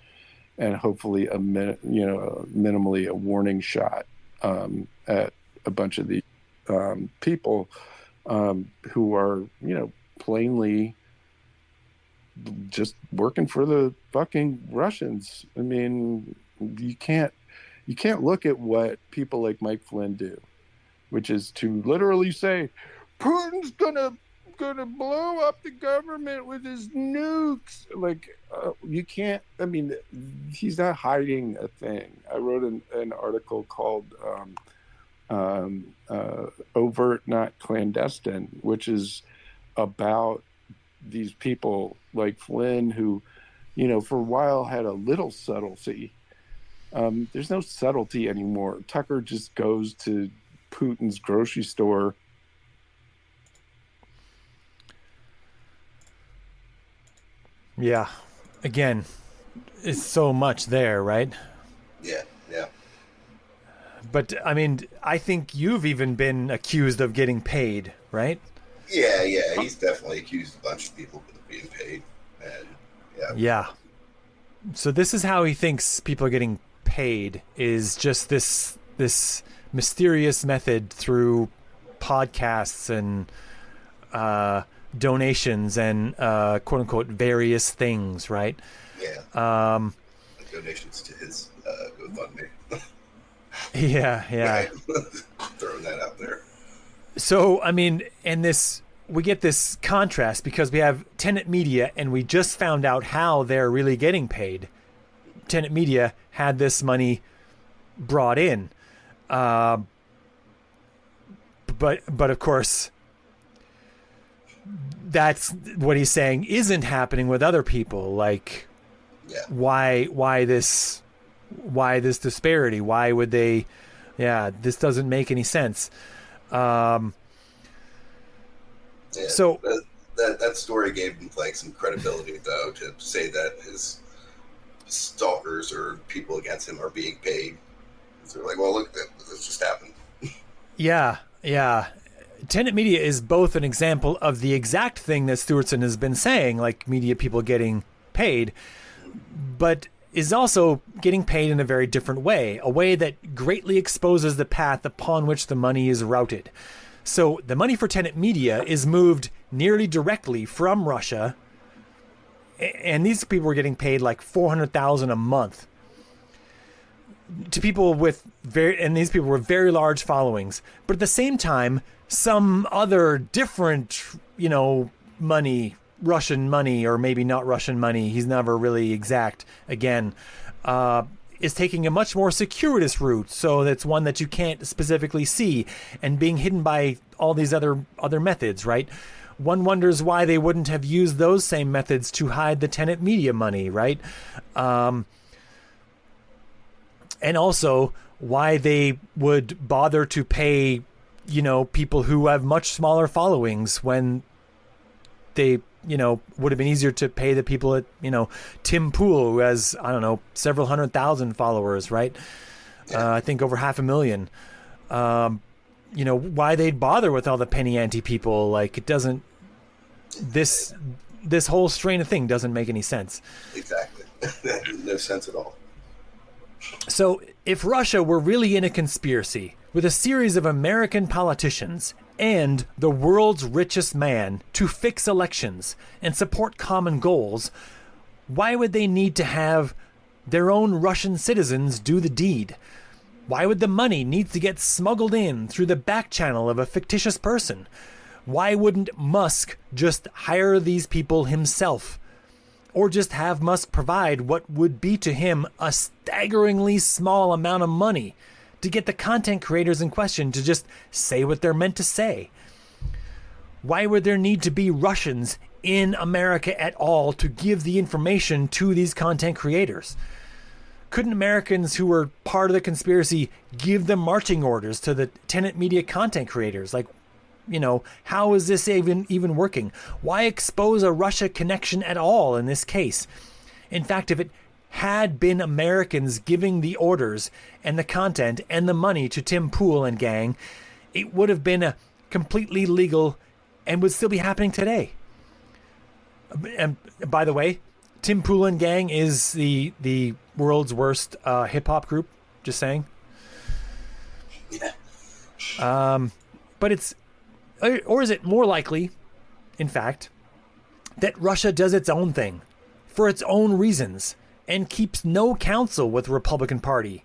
and hopefully minimally a warning shot at a bunch of these people who are plainly just working for the fucking Russians. I mean, you can't look at what people like Mike Flynn do, which is to literally say Putin's gonna blow up the government with his nukes. Like, you can't. I mean, he's not hiding a thing. I wrote an article called "Overt, Not Clandestine," which is about these people like Flynn who, for a while had a little subtlety. There's no subtlety anymore. Tucker just goes to Putin's grocery store. Yeah. Again, it's so much there, right? Yeah. But, I mean, I think you've even been accused of getting paid, right? Yeah. He's definitely accused a bunch of people of being paid. And yeah. So this is how he thinks people are getting paid, is just this mysterious method through podcasts and donations and quote unquote various things, right? Yeah. Donations to his GoFundMe. Yeah. Right. Throwing that out there. So, I mean, we get this contrast because we have Tenet Media, and we just found out how they're really getting paid. Tenet Media had this money brought in. But of course, that's what he's saying isn't happening with other people. Like, why this disparity? Why would they? Yeah, this doesn't make any sense. So that story gave him like some credibility, though, to say that his stalkers or people against him are being paid. So they're like, well, look, this just happened. Yeah. Tenet Media is both an example of the exact thing that Stewartson has been saying, like media people getting paid, but is also getting paid in a very different way, a way that greatly exposes the path upon which the money is routed. So the money for Tenet Media is moved nearly directly from Russia, and these people were getting paid like $400,000 a month to people with these people were very large followings. But at the same time, some other different, money, Russian money, or maybe not Russian money, he's never really exact again, is taking a much more circuitous route. So that's one that you can't specifically see and being hidden by all these other methods, right? One wonders why they wouldn't have used those same methods to hide the Tenet Media money, right? And also why they would bother to pay, people who have much smaller followings when they, would have been easier to pay the people at, Tim Pool, who has, I don't know, several 100,000 followers, right? I think over 500,000. Why they'd bother with all the penny ante people. Like, it doesn't, this whole strain of thing doesn't make any sense. Exactly. No sense at all. So if Russia were really in a conspiracy with a series of American politicians and the world's richest man to fix elections and support common goals, why would they need to have their own Russian citizens do the deed? Why would the money need to get smuggled in through the back channel of a fictitious person? Why wouldn't Musk just hire these people himself? Or just have Musk provide what would be to him a staggeringly small amount of money to get the content creators in question to just say what they're meant to say? Why would there need to be Russians in America at all to give the information to these content creators? Couldn't Americans who were part of the conspiracy give the marching orders to the Tenet Media content creators? Like, how is this even working? Why expose a Russia connection at all in this case? In fact, if it had been Americans giving the orders and the content and the money to Tim Pool and gang, it would have been a completely legal and would still be happening today. And by the way, Tim Pool and gang is the world's worst hip-hop group, just saying. Yeah. But it's... Or is it more likely, in fact, that Russia does its own thing for its own reasons and keeps no counsel with the Republican Party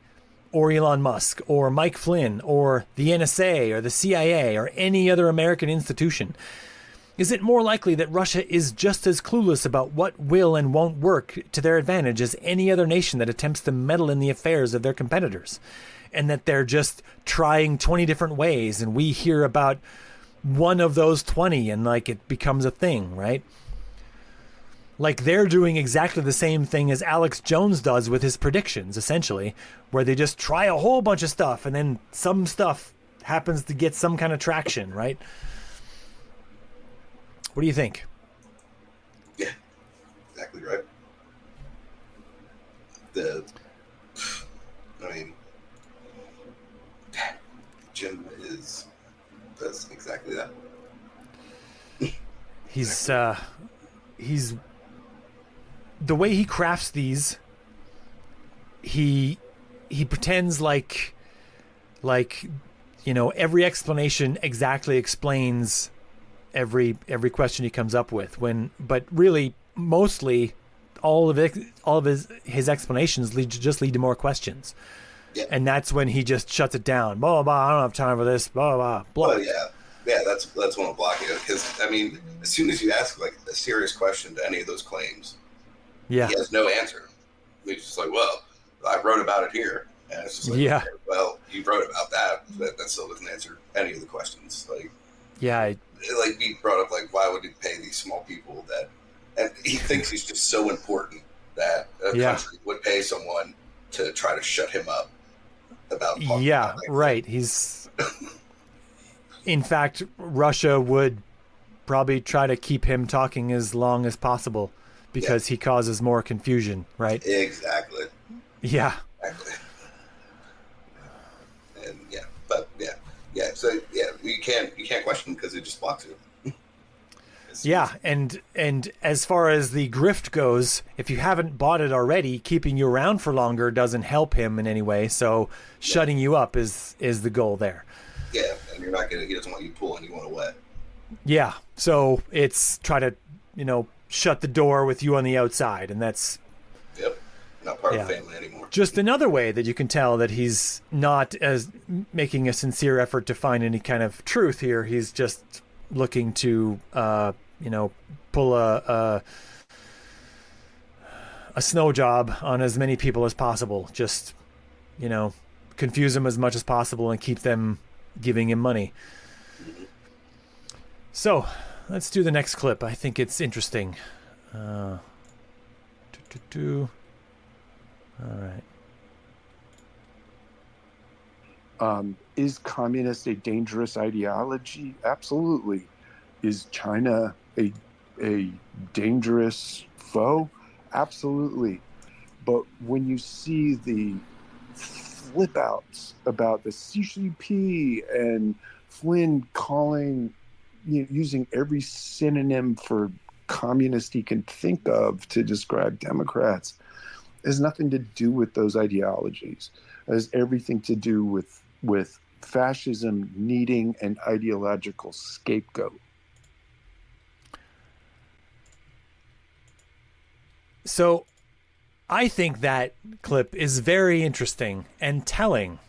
or Elon Musk or Mike Flynn or the NSA or the CIA or any other American institution? Is it more likely that Russia is just as clueless about what will and won't work to their advantage as any other nation that attempts to meddle in the affairs of their competitors? And that they're just trying 20 different ways and we hear about one of those 20 and like it becomes a thing, right? Like they're doing exactly the same thing as Alex Jones does with his predictions, essentially, where they just try a whole bunch of stuff and then some stuff happens to get some kind of traction, right? What do you think? Yeah, exactly right. Jim does exactly that. He's the way he crafts these, he pretends like every explanation exactly explains every question he comes up with, but really mostly all of his explanations lead to more questions. Yeah. And that's when he just shuts it down. Blah, blah, blah, I don't have time for this. Blah, blah, blah. Well, yeah, that's when I'll block it, because as soon as you ask like a serious question to any of those claims, he has no answer. He's just like, well, I wrote about it here, and it's just like, okay, well, you wrote about that, but that still doesn't answer any of the questions. Like, like he brought up, like, why would he pay these small people that, and he thinks he's just so important that a country would pay someone to try to shut him up about talking about that. Right. He's in fact, Russia would probably try to keep him talking as long as possible because he causes more confusion, right? Exactly. Yeah. Exactly. And so you can't question because it just blocks you. Yeah, and as far as the grift goes, if you haven't bought it already, keeping you around for longer doesn't help him in any way. So shutting you up is the goal there. Yeah, and you're not he doesn't want you to pull anyone away. Yeah, so it's try to, shut the door with you on the outside, and that's not part of the family anymore. Just another way that you can tell that he's not as making a sincere effort to find any kind of truth here. He's just looking to, pull a snow job on as many people as possible. Just, confuse them as much as possible and keep them giving him money. So let's do the next clip. I think it's interesting. All right. Is communist a dangerous ideology? Absolutely. Is China a dangerous foe? Absolutely. But when you see the flip outs about the CCP and Flynn calling, using every synonym for communist he can think of to describe Democrats, it has nothing to do with those ideologies. It has everything to do with fascism needing an ideological scapegoat. So I think that clip is very interesting and telling,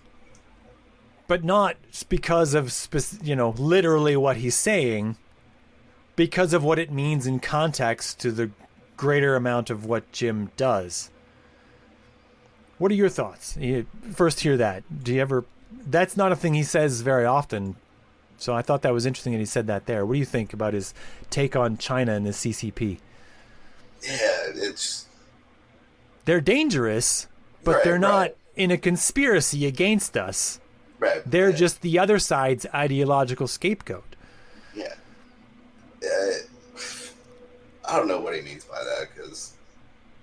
but not because of, literally what he's saying, because of what it means in context to the greater amount of what Jim does. What are your thoughts? You first hear that. That's not a thing he says very often. So I thought that was interesting that he said that there. What do you think about his take on China and the CCP? Yeah, they're dangerous, but they're not in a conspiracy against us. Right. They're just the other side's ideological scapegoat. Yeah. I don't know what he means by that because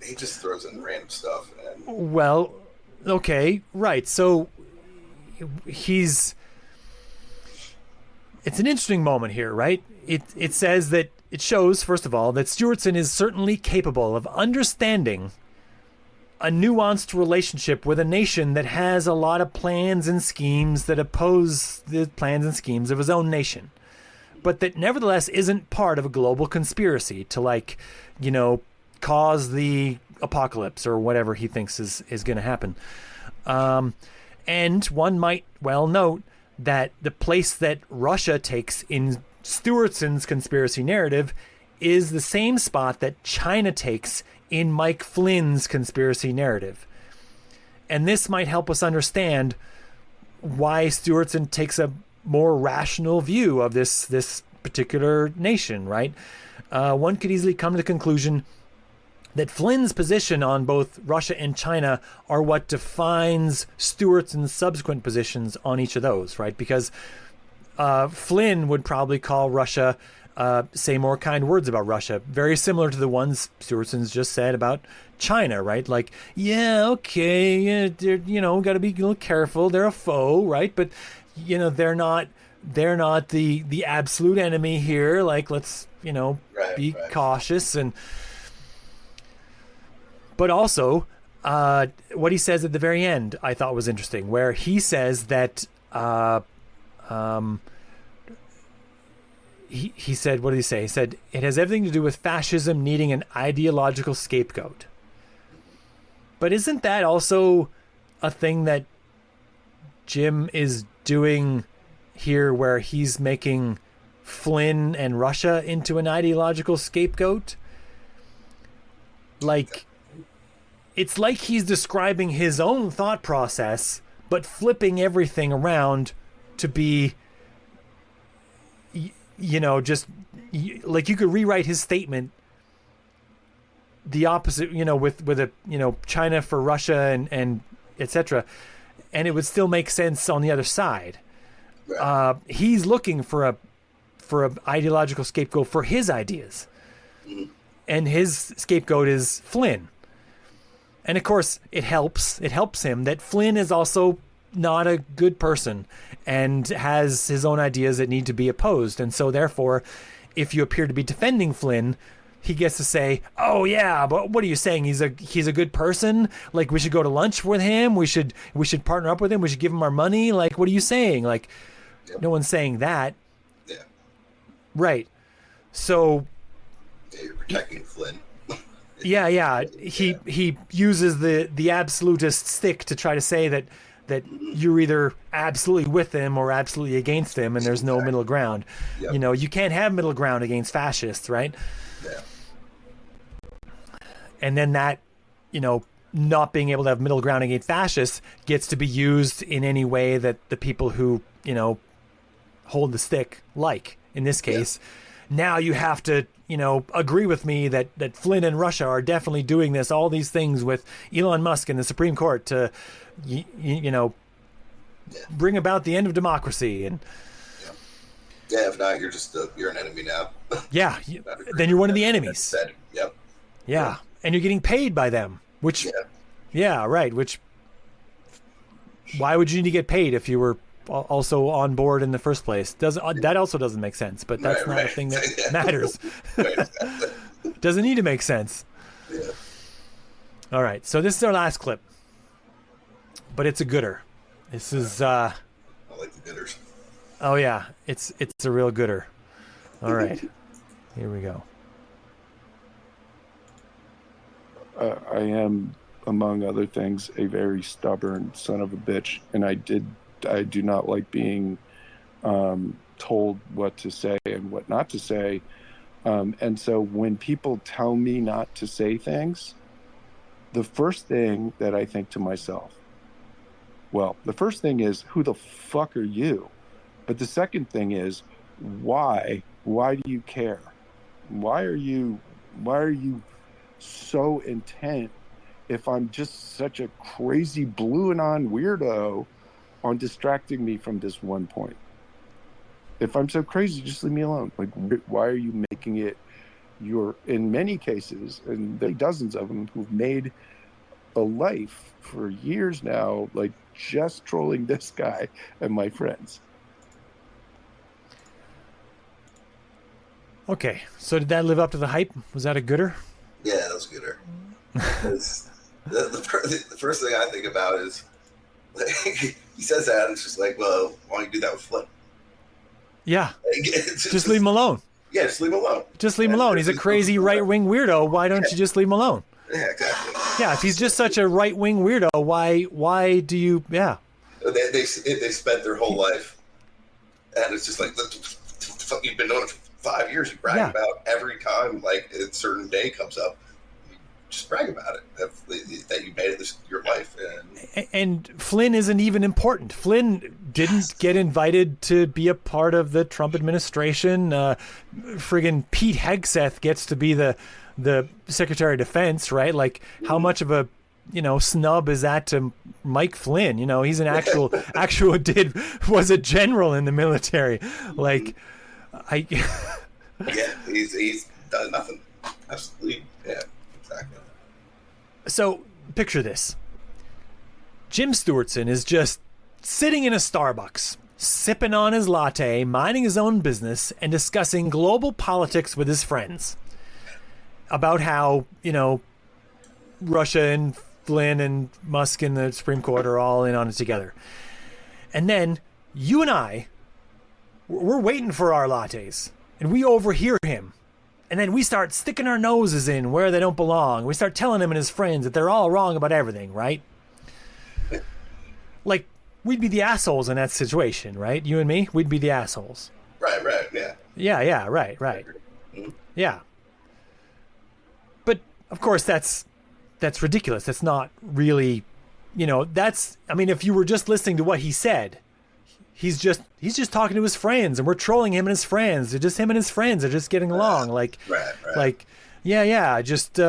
he just throws in random stuff. Well, okay, right. So it's an interesting moment here, right? It says that it shows, first of all, that Stewartson is certainly capable of understanding a nuanced relationship with a nation that has a lot of plans and schemes that oppose the plans and schemes of his own nation, but that nevertheless isn't part of a global conspiracy to cause the apocalypse or whatever he thinks is going to happen. And one might well note that the place that Russia takes in Stewartson's conspiracy narrative is the same spot that China takes in Mike Flynn's conspiracy narrative. And this might help us understand why Stewartson takes a more rational view of this particular nation, right? One could easily come to the conclusion that Flynn's position on both Russia and China are what defines Stewartson's subsequent positions on each of those, right? Because Flynn would probably call Russia, say more kind words about Russia, very similar to the ones Stewartson's just said about China, right? Like, yeah, okay, yeah, they're, got to be a little careful. They're a foe, right? But, they're not the absolute enemy here. Like, let's, be cautious. But also, what he says at the very end, I thought was interesting, where he says that, he said, what did he say? He said, it has everything to do with fascism needing an ideological scapegoat. But isn't that also a thing that Jim is doing here, where he's making Flynn and Russia into an ideological scapegoat? Like, it's like he's describing his own thought process, but flipping everything around to be, just like you could rewrite his statement the opposite, with a, China for Russia and etc. And it would still make sense on the other side. Right. He's looking for a ideological scapegoat for his ideas. Mm-hmm. And his scapegoat is Flynn. And of course, it helps him that Flynn is also not a good person and has his own ideas that need to be opposed. And so therefore, if you appear to be defending Flynn, he gets to say, "Oh yeah, but what are you saying? He's a good person. Like, we should go to lunch with him. We should partner up with him. We should give him our money. Like, what are you saying?" Like, Yep. No one's saying that. Yeah. Right. So. Yeah, you're protecting Flynn. Yeah. He uses the absolutist stick to try to say that you're either absolutely with him or absolutely against him, and there's no middle ground. Yep. You can't have middle ground against fascists, right? Yeah. And then that, not being able to have middle ground against fascists gets to be used in any way that the people who, hold the stick like. In this case, now you have to, agree with me that Flynn and Russia are definitely doing all these things with Elon Musk and the Supreme Court to, bring about the end of democracy. And yeah, if not, you're an enemy now. Yeah, then you're one of the enemies. Yep. Yeah, and you're getting paid by them, which, right, which, why would you need to get paid if you were also on board in the first place? That also doesn't make sense, but that's not a thing that matters. Doesn't need to make sense. Yeah. All right, so this is our last clip, but it's a gooder. This is I like the gooders. Oh yeah, it's a real gooder. All right, here we go. I am, among other things, a very stubborn son of a bitch, and I do not like being told what to say and what not to say. And so when people tell me not to say things, the first thing that I think to myself, the first thing is, who the fuck are you? But the second thing is, why? Why do you care? Why are you so intent if I'm just such a crazy blue and on weirdo on distracting me from this one point? If I'm so crazy, just leave me alone. Like, why are you making it in many cases, and there are dozens of them who've made a life for years now, like just trolling this guy and my friends. Okay, so did that live up to the hype? Was that a gooder? Yeah, that was a gooder. The first thing I think about is, like, he says that, and it's just like, well, why don't you do that with Flynn? Yeah, just leave him alone. Yeah, just leave him alone. Just leave him alone. He's a crazy right-wing weirdo. Why don't you just leave him alone? Yeah, exactly. Yeah, if he's just such a right-wing weirdo, why do you? Yeah. They spent their whole life, and it's just like, the you've been doing it for 5 years. You brag about every time, like, a certain day comes up. Just brag about it that you made it your life. And Flynn isn't even important. Flynn didn't get invited to be a part of the Trump administration. Friggin' Pete Hegseth gets to be the Secretary of Defense, right? Like, how much of a snub is that to Mike Flynn? He's an was a general in the military. Like, he's done nothing. Absolutely, yeah. Exactly. So picture this. Jim Stewartson is just sitting in a Starbucks, sipping on his latte, minding his own business, and discussing global politics with his friends about how, Russia and Flynn and Musk and the Supreme Court are all in on it together. And then you and I, we're waiting for our lattes, and we overhear him. And then we start sticking our noses in where they don't belong. We start telling him and his friends that they're all wrong about everything, right? Like, we'd be the assholes in that situation, right? You and me, we'd be the assholes. Right, yeah. Yeah, right. Mm-hmm. Yeah. But, of course, that's ridiculous. That's not really, if you were just listening to what he said, he's just talking to his friends, and we're trolling him and his friends. It's just him and his friends are just getting along. Like, right. like, Yeah, just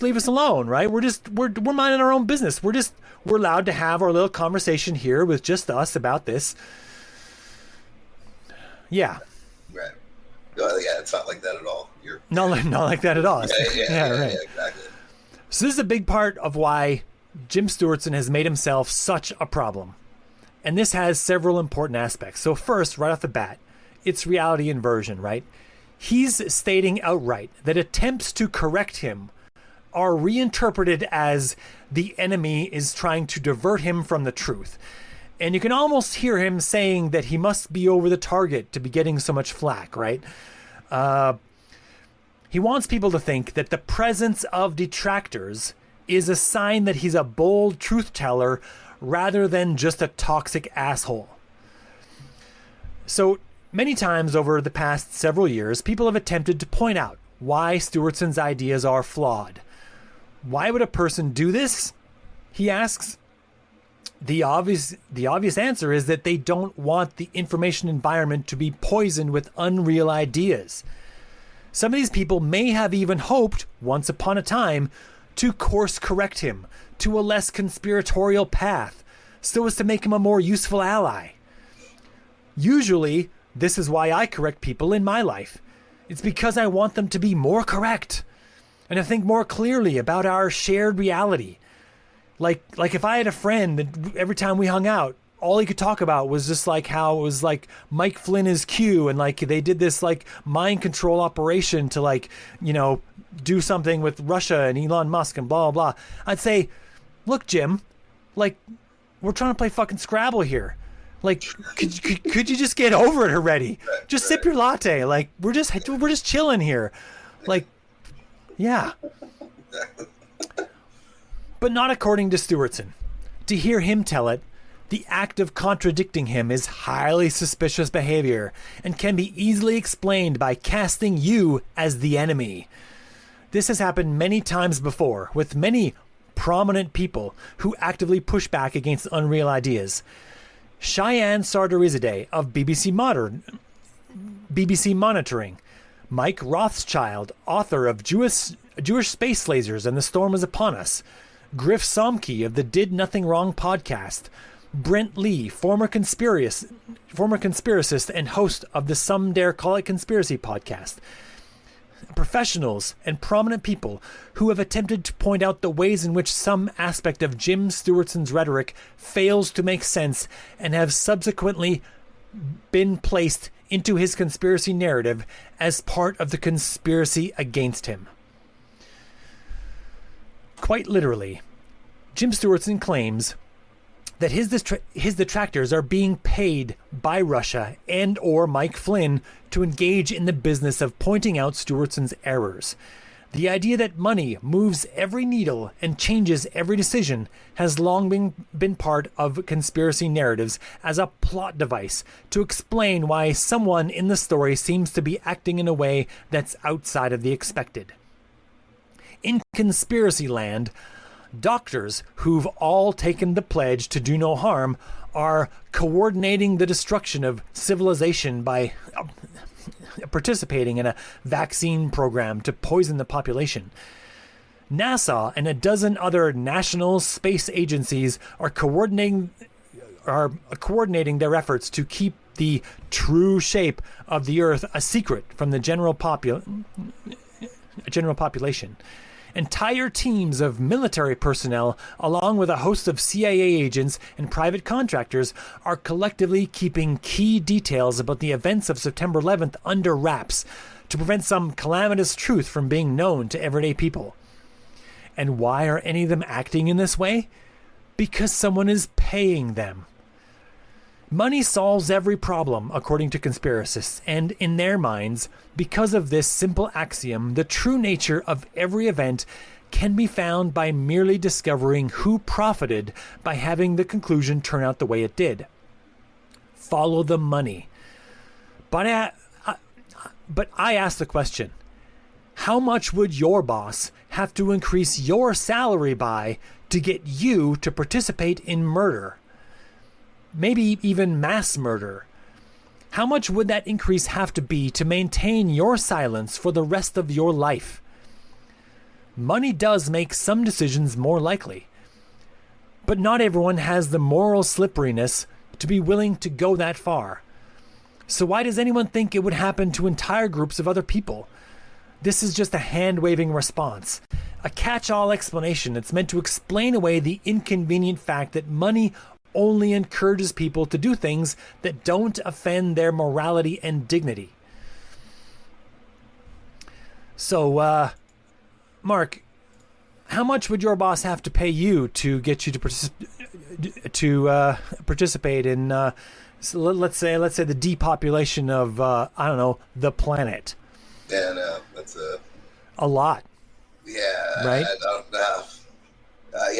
leave us alone, right? We're minding our own business. We're allowed to have our little conversation here with just us about this. Yeah. Right. Yeah, it's not like that at all. Not like that at all. Right. Yeah, exactly. So this is a big part of why Jim Stewartson has made himself such a problem. And this has several important aspects. So first, right off the bat, it's reality inversion, right? He's stating outright that attempts to correct him are reinterpreted as the enemy is trying to divert him from the truth. And you can almost hear him saying that he must be over the target to be getting so much flack, right? He wants people to think that the presence of detractors is a sign that he's a bold truth teller rather than just a toxic asshole. So many times over the past several years, people have attempted to point out why Stewartson's ideas are flawed. Why would a person do this? He asks. The obvious answer is that they don't want the information environment to be poisoned with unreal ideas. Some of these people may have even hoped, once upon a time, to course correct him to a less conspiratorial path, so as to make him a more useful ally. Usually, this is why I correct people in my life. It's because I want them to be more correct and to think more clearly about our shared reality. Like if I had a friend that every time we hung out, all he could talk about was just like how it was like Mike Flynn is Q, and like they did this like mind control operation to like, you know, do something with Russia and Elon Musk and blah, blah, blah. I'd say, look, Jim, like we're trying to play fucking Scrabble here. Like, could you just get over it already? Just sip your latte. Like we're just chilling here. Like, yeah. But not according to Stewartson. To hear him tell it, the act of contradicting him is highly suspicious behavior and can be easily explained by casting you as the enemy. This has happened many times before with many prominent people who actively push back against unreal ideas. Cheyenne Sardarizadeh of BBC Monitoring, Mike Rothschild, author of Jewish Space Lasers and the Storm is Upon Us, Griff Somke of the Did Nothing Wrong podcast, Brent Lee, former conspiracist and host of the Some Dare Call It Conspiracy podcast. Professionals and prominent people who have attempted to point out the ways in which some aspect of Jim Stewartson's rhetoric fails to make sense and have subsequently been placed into his conspiracy narrative as part of the conspiracy against him. Quite literally, Jim Stewartson claims that his detractors are being paid by Russia and or Mike Flynn to engage in the business of pointing out Stewartson's errors. The idea that money moves every needle and changes every decision has long been part of conspiracy narratives as a plot device to explain why someone in the story seems to be acting in a way that's outside of the expected. In conspiracy land, doctors who've all taken the pledge to do no harm are coordinating the destruction of civilization by participating in a vaccine program to poison the population. NASA and a dozen other national space agencies are coordinating their efforts to keep the true shape of the Earth a secret from the general population. Entire teams of military personnel, along with a host of CIA agents and private contractors, are collectively keeping key details about the events of September 11th under wraps to prevent some calamitous truth from being known to everyday people. And why are any of them acting in this way? Because someone is paying them. Money solves every problem, according to conspiracists, and in their minds, because of this simple axiom, the true nature of every event can be found by merely discovering who profited by having the conclusion turn out the way it did. Follow the money. But I ask the question, how much would your boss have to increase your salary by to get you to participate in murder? Maybe even mass murder. How much would that increase have to be to maintain your silence for the rest of your life? money does make some decisions more likely. But not everyone has the moral slipperiness to be willing to go that far. So why does anyone think it would happen to entire groups of other people? This is just a hand-waving response, a catch-all explanation that's meant to explain away the inconvenient fact that money only encourages people to do things that don't offend their morality and dignity. So, Mark, how much would your boss have to pay you to get you to participate in, so let's say the depopulation of the planet? Yeah, no, that's a lot. Yeah, right. I don't know. I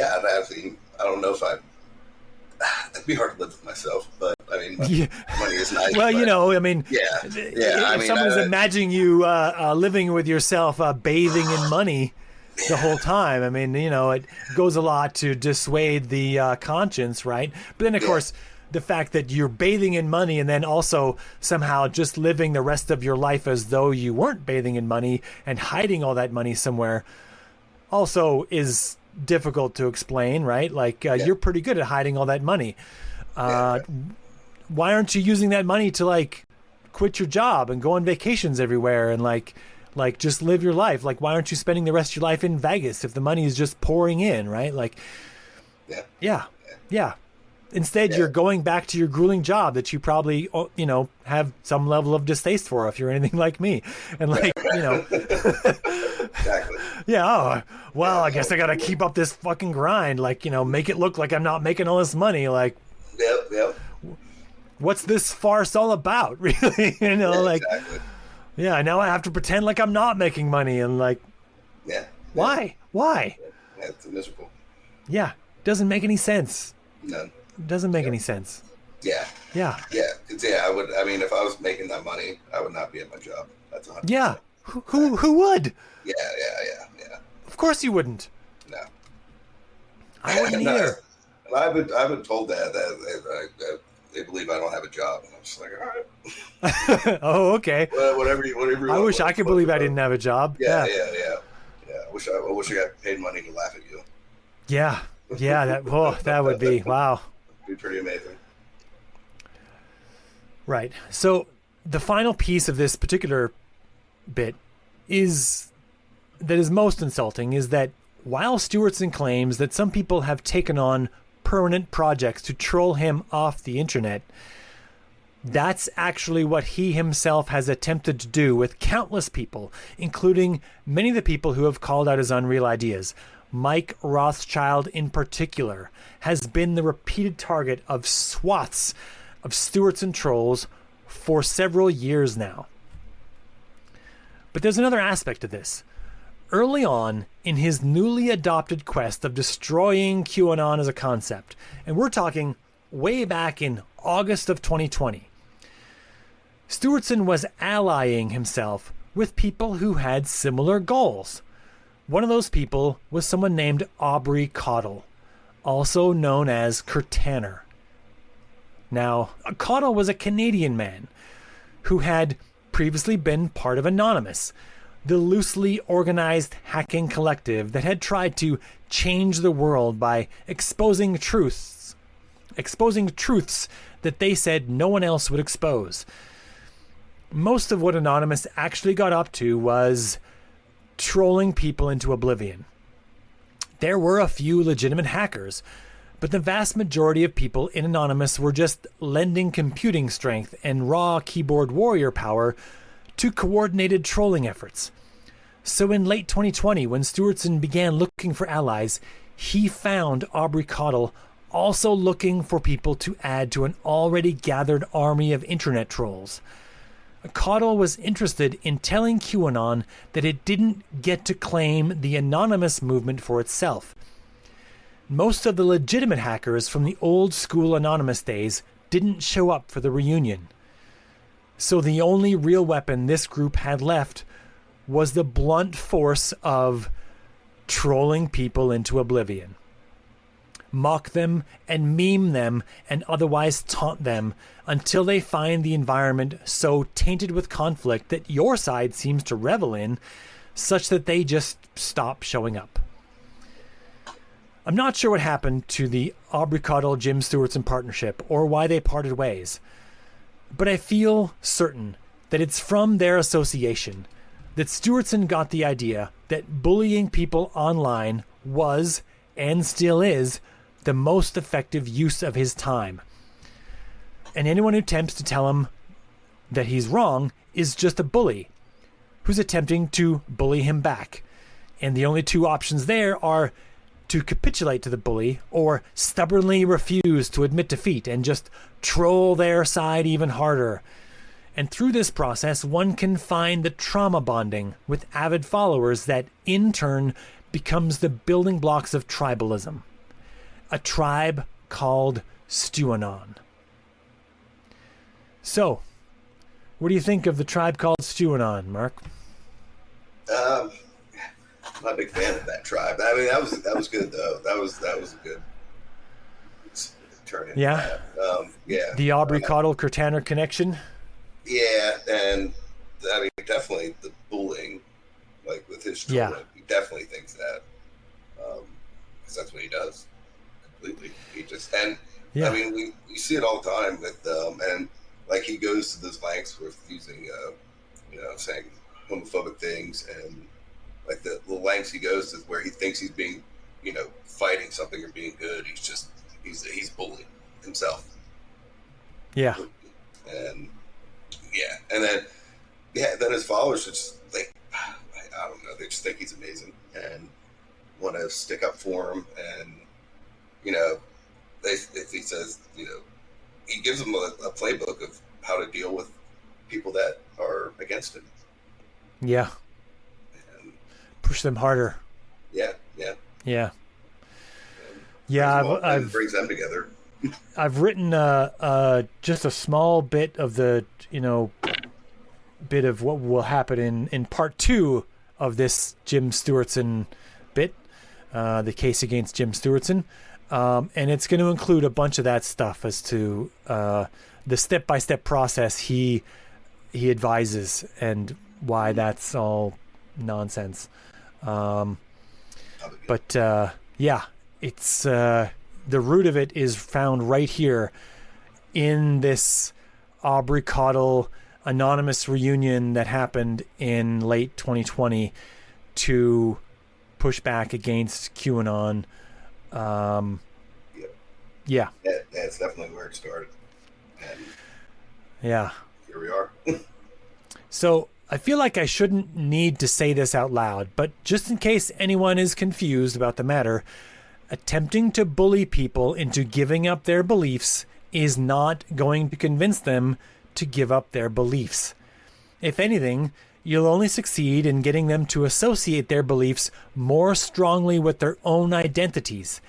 don't know if it'd be hard to live with myself, but I mean, money is nice. Well, but, if someone's imagining you living with yourself, bathing in money the whole time, I mean, it goes a lot to dissuade the conscience, right? But then, of course, the fact that you're bathing in money and then also somehow just living the rest of your life as though you weren't bathing in money and hiding all that money somewhere also is difficult to explain, right? Like you're pretty good at hiding all that money. Why aren't you using that money to like quit your job and go on vacations everywhere and like just live your life? Like, why aren't you spending the rest of your life in Vegas if the money is just pouring in, right? Like, yeah. Instead, you're going back to your grueling job that you probably, have some level of distaste for if you're anything like me. And Exactly. Yeah. I guess I got to keep up this fucking grind. Like, make it look like I'm not making all this money. Like, Yep. What's this farce all about? Really? Exactly. Yeah. Now I have to pretend like I'm not making money and like, why? Yeah, it's miserable. Yeah. Doesn't make any sense. None. Doesn't make any sense. Yeah. Yeah. I would. I mean, if I was making that money, I would not be at my job. That's 100%. Yeah. Who would? Yeah. Of course you wouldn't. No. I wouldn't either. And I've been told that they believe I don't have a job, and I'm just like, all right. Oh, okay. Well, whatever you I wish I could believe I didn't have a job. Yeah. I wish I got paid money to laugh at you. Yeah. That would be wow. Be pretty amazing. Right. So the final piece of this particular bit is most insulting is that while Stewartson claims that some people have taken on permanent projects to troll him off the internet, that's actually what he himself has attempted to do with countless people, including many of the people who have called out his unreal ideas. Mike Rothschild in particular has been the repeated target of swaths of Stewartson trolls for several years now. But there's another aspect to this. Early on in his newly adopted quest of destroying QAnon as a concept, and we're talking way back in August of 2020, Stewartson was allying himself with people who had similar goals. One of those people was someone named Aubrey Caudill, also known as Kurt Tanner. Now, Caudill was a Canadian man who had previously been part of Anonymous, the loosely organized hacking collective that had tried to change the world by exposing truths that they said no one else would expose. Most of what Anonymous actually got up to was trolling people into oblivion. There were a few legitimate hackers, but the vast majority of people in Anonymous were just lending computing strength and raw keyboard warrior power to coordinated trolling efforts. So in late 2020, when Stewartson began looking for allies, he found Aubrey Caudill also looking for people to add to an already gathered army of internet trolls. Caudill was interested in telling QAnon that it didn't get to claim the Anonymous movement for itself. Most of the legitimate hackers from the old school Anonymous days didn't show up for the reunion. So the only real weapon this group had left was the blunt force of trolling people into oblivion. Mock them and meme them and otherwise taunt them until they find the environment so tainted with conflict that your side seems to revel in, such that they just stop showing up. I'm not sure what happened to the Aubrey Caudill-Jim Stewartson partnership or why they parted ways, but I feel certain that it's from their association that Stewartson got the idea that bullying people online was, and still is, the most effective use of his time. And anyone who attempts to tell him that he's wrong is just a bully who's attempting to bully him back. And the only two options there are to capitulate to the bully or stubbornly refuse to admit defeat and just troll their side even harder. And through this process, one can find the trauma bonding with avid followers that in turn becomes the building blocks of tribalism. A tribe called Stewanon. So, what do you think of the tribe called Stewanon, Mark? I'm not a big fan of that tribe. I mean, that was good though. That was a good turn. Yeah. Yeah. The Aubrey Caudill-Curtaner connection. Yeah, and I mean, definitely the bullying, like with his trolling, he definitely thinks that, because that's what he does, completely. He just I mean, we see it all the time with and like he goes to those lengths with using, saying homophobic things and like the lengths he goes to where he thinks he's being, fighting something or being good. He's bullying himself. Yeah. And then his followers just think, I don't know, they just think he's amazing and want to stick up for him. And, he says, he gives them a playbook of how to deal with people that are against him. Yeah. And push them harder. Yeah. I've brings them together. I've written just a small bit of the bit of what will happen in part 2 of this Jim Stewartson bit, the case against Jim Stewartson, and it's going to include a bunch of that stuff as to the step-by-step process he advises and why that's all nonsense. It's the root of it is found right here in this Aubrey Caudill anonymous reunion that happened in late 2020 to push back against QAnon. Yeah, it's definitely where it started. And yeah, here we are. So I feel like I shouldn't need to say this out loud, but just in case anyone is confused about the matter, attempting to bully people into giving up their beliefs is not going to convince them to give up their beliefs. If anything, you'll only succeed in getting them to associate their beliefs more strongly with their own identities,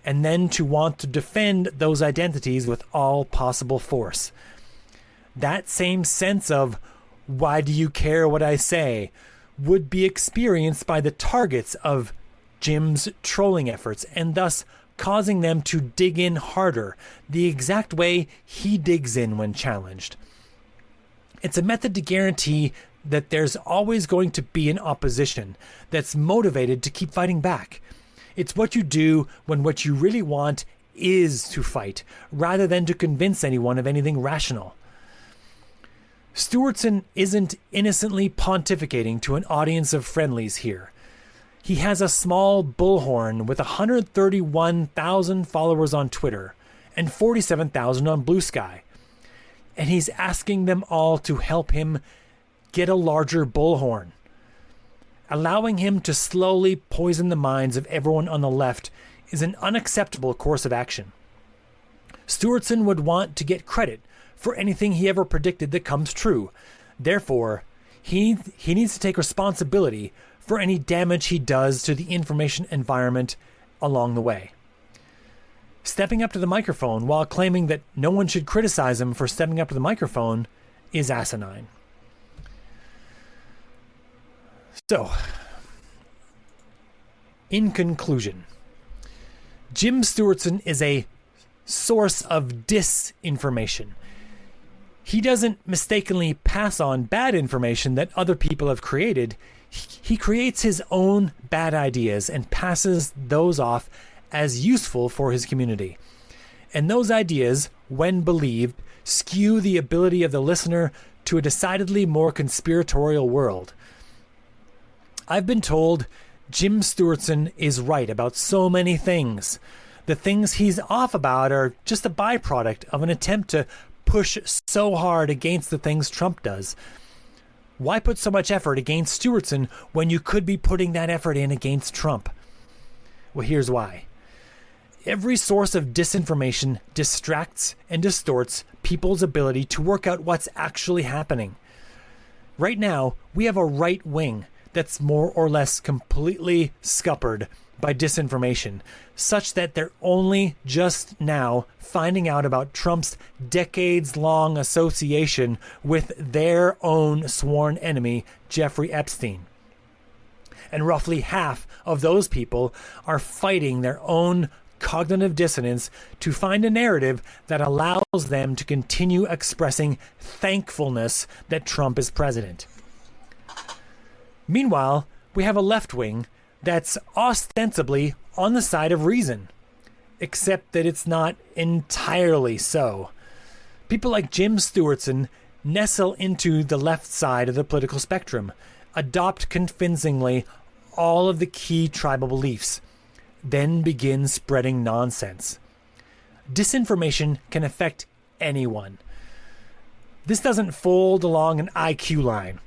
and then to want to defend those identities with all possible force. That same sense of, why do you care what I say, would be experienced by the targets of Jim's trolling efforts, and thus causing them to dig in harder, the exact way he digs in when challenged. It's a method to guarantee that there's always going to be an opposition that's motivated to keep fighting back. It's what you do when what you really want is to fight, rather than to convince anyone of anything rational. Stewartson isn't innocently pontificating to an audience of friendlies here. He has a small bullhorn with 131,000 followers on Twitter and 47,000 on Blue Sky. And he's asking them all to help him get a larger bullhorn. Allowing him to slowly poison the minds of everyone on the left is an unacceptable course of action. Stewartson would want to get credit for anything he ever predicted that comes true. Therefore, he needs to take responsibility for any damage he does to the information environment along the way. Stepping up to the microphone while claiming that no one should criticize him for stepping up to the microphone is asinine. So, in conclusion, Jim Stewartson is a source of disinformation. He doesn't mistakenly pass on bad information that other people have created. He creates his own bad ideas and passes those off as useful for his community. And those ideas, when believed, skew the ability of the listener to a decidedly more conspiratorial world. I've been told Jim Stewartson is right about so many things. The things he's off about are just a byproduct of an attempt to push so hard against the things Trump does. Why put so much effort against Stewartson when you could be putting that effort in against Trump? Well, here's why. Every source of disinformation distracts and distorts people's ability to work out what's actually happening. Right now, we have a right wing that's more or less completely scuppered by disinformation, such that they're only just now finding out about Trump's decades-long association with their own sworn enemy, Jeffrey Epstein. And roughly half of those people are fighting their own cognitive dissonance to find a narrative that allows them to continue expressing thankfulness that Trump is president. Meanwhile, we have a left wing that's ostensibly on the side of reason, except that it's not entirely so. People like Jim Stewartson nestle into the left side of the political spectrum, adopt convincingly all of the key tribal beliefs, then begin spreading nonsense. Disinformation can affect anyone. This doesn't fold along an IQ line.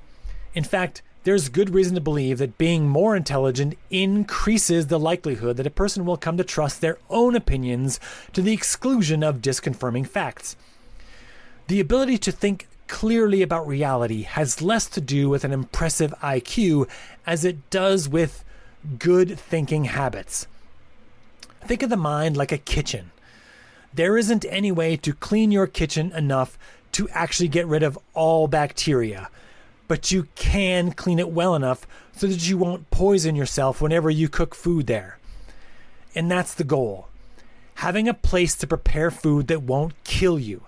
In fact, there's good reason to believe that being more intelligent increases the likelihood that a person will come to trust their own opinions to the exclusion of disconfirming facts. The ability to think clearly about reality has less to do with an impressive IQ as it does with good thinking habits. Think of the mind like a kitchen. There isn't any way to clean your kitchen enough to actually get rid of all bacteria, but you can clean it well enough so that you won't poison yourself whenever you cook food there. And that's the goal. Having a place to prepare food that won't kill you.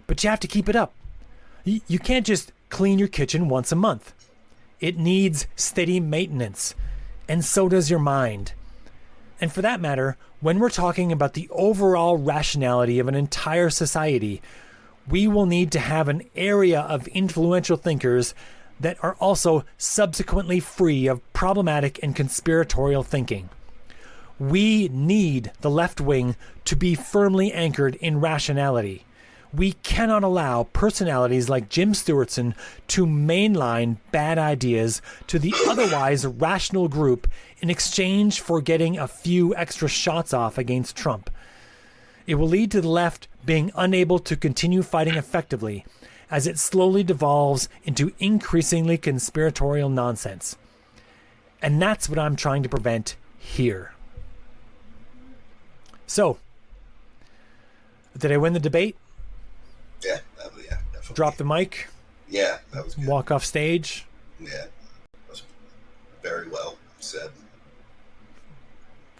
But you have to keep it up. You can't just clean your kitchen once a month. It needs steady maintenance, and so does your mind. And for that matter, when we're talking about the overall rationality of an entire society, we will need to have an area of influential thinkers that are also subsequently free of problematic and conspiratorial thinking. We need the left wing to be firmly anchored in rationality. We cannot allow personalities like Jim Stewartson to mainline bad ideas to the otherwise rational group in exchange for getting a few extra shots off against Trump. It will lead to the left being unable to continue fighting effectively as it slowly devolves into increasingly conspiratorial nonsense. And that's what I'm trying to prevent here. So, did I win the debate? Yeah, definitely. Drop the mic? Yeah, that was good. Walk off stage? Yeah, that was very well said.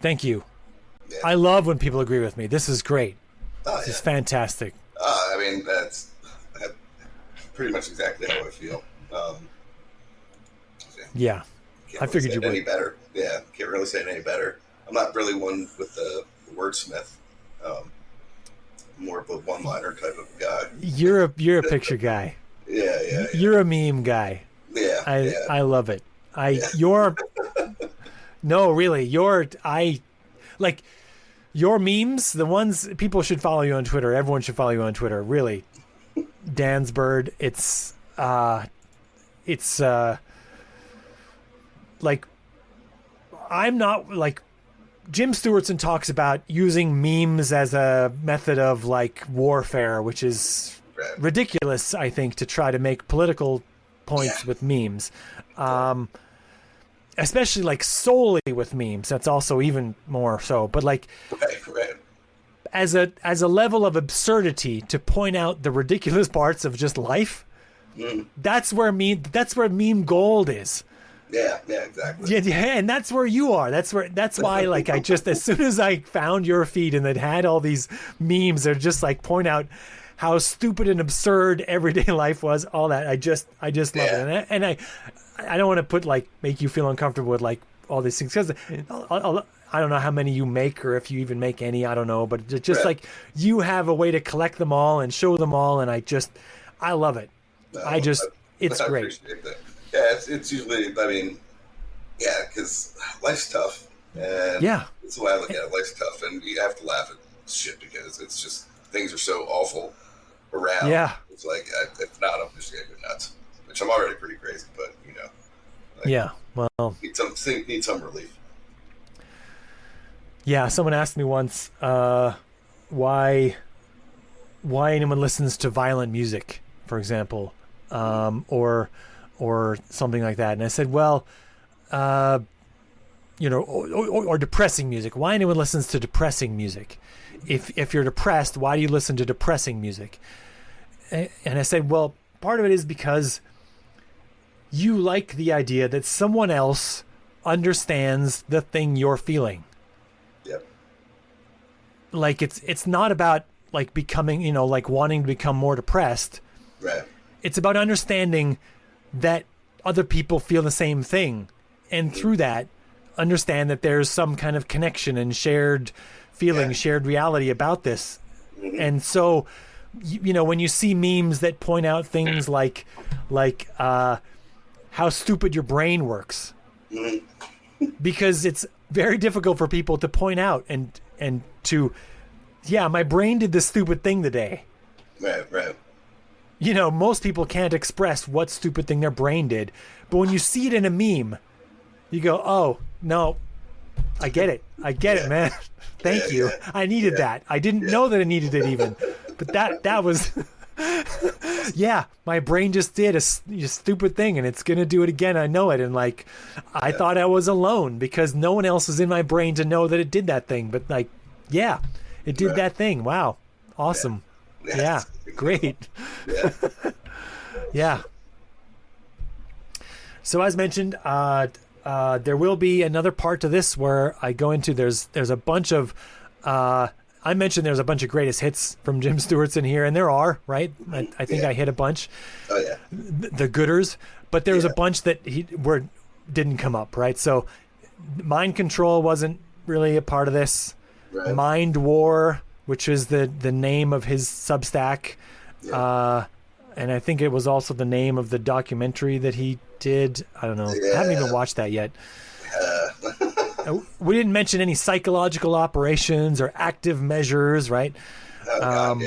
Thank you. Yeah. I love when people agree with me. This is great. This is Yeah. fantastic. I mean, that's pretty much exactly how I feel. Yeah. Can't I really figured say you it any would. better. Yeah, can't really say it any better. I'm not really one with the wordsmith. More of a one-liner type of guy. You're a picture guy. Yeah. You're a meme guy. Yeah. I love it. No, really, your memes, the ones people should follow you on Twitter. Everyone should follow you on Twitter. Really, Danzbyrd. It's like, I'm not like, Jim Stewartson talks about using memes as a method of like warfare, which is ridiculous, I think, to try to make political points with memes. Especially like solely with memes. That's also even more so. But like, right. as a level of absurdity to point out the ridiculous parts of just life, that's where meme gold is. Yeah, exactly. Yeah, and that's where you are. That's why, like, I just, as soon as I found your feed and it had all these memes that just like point out how stupid and absurd everyday life was, all that. I just love it. And I don't want to put like make you feel uncomfortable with like all these things, because I don't know how many you make or if you even make any, I don't know, but it's just like you have a way to collect them all and show them all, and I love it. It's I great. Appreciate that. Yeah, it's usually, I mean, yeah, because life's tough, and that's the way I look at it. Life's tough, and you have to laugh at shit because it's just things are so awful around. Yeah, it's like if not, I'm just gonna go nuts. Which I'm already pretty crazy, but you know. Well, need some relief. Yeah, someone asked me once why anyone listens to violent music, for example, or something like that, and I said, well, you know, or depressing music. Why anyone listens to depressing music? If you're depressed, why do you listen to depressing music? And I said, well, part of it is because you like the idea that someone else understands the thing you're feeling. Yep. Like it's not about like becoming, you know, like wanting to become more depressed. Right. It's about understanding that other people feel the same thing, and through that understand that there's some kind of connection and shared feeling, shared reality about this. And so, you know, when you see memes that point out things like how stupid your brain works, because it's very difficult for people to point out and to, my brain did this stupid thing today. Right. You know, most people can't express what stupid thing their brain did, but when you see it in a meme, you go, oh no, I get it, man. Thank you. I needed that. I didn't know that I needed it even, but that was my brain just did a stupid thing, and it's gonna do it again. I know it. And like, I thought I was alone because no one else was in my brain to know that it did that thing. But like, it did that thing. Wow. Awesome. Yeah. Great. Yeah. So as mentioned, there will be another part to this where I go into, there's a bunch of, I mentioned there's a bunch of greatest hits from Jim Stewartson here, and there are, right? I think I hit a bunch. Oh yeah. The gooders, but there was a bunch that didn't come up, right? So Mind Control wasn't really a part of this. Right. Mind War, which is the name of his Substack. And I think it was also the name of the documentary that he did. I don't know. I haven't even watched that yet. We didn't mention any psychological operations or active measures, right? Oh, God,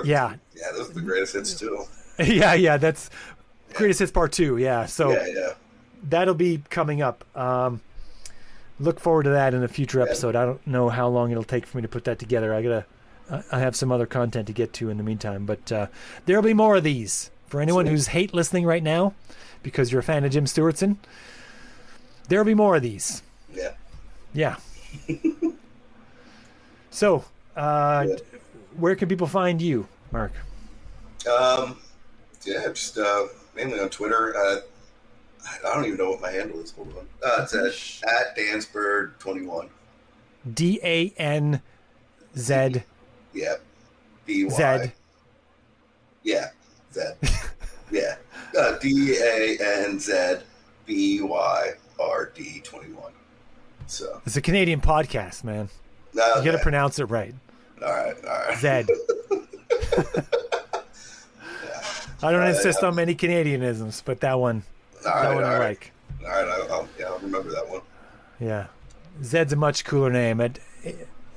yeah. Yeah, those are the greatest hits too. Yeah, that's greatest hits part 2. Yeah, so that'll be coming up. Look forward to that in a future episode. I don't know how long it'll take for me to put that together. I have some other content to get to in the meantime, but there'll be more of these. For anyone who's hate listening right now because you're a fan of Jim Stewartson, there'll be more of these. Yeah. So, where can people find you, Mark? Just mainly on Twitter. I don't even know what my handle is. Hold on. It's at Danzbyrd 21. DANZ. Yeah. BY. Z. Yeah. Z. Yeah. DANZBYRD 21. So it's a Canadian podcast, man. You got to pronounce it right. All right. Z. I don't insist on many Canadianisms, but that one I like. All right, I'll remember that one. Yeah. Zed's a much cooler name.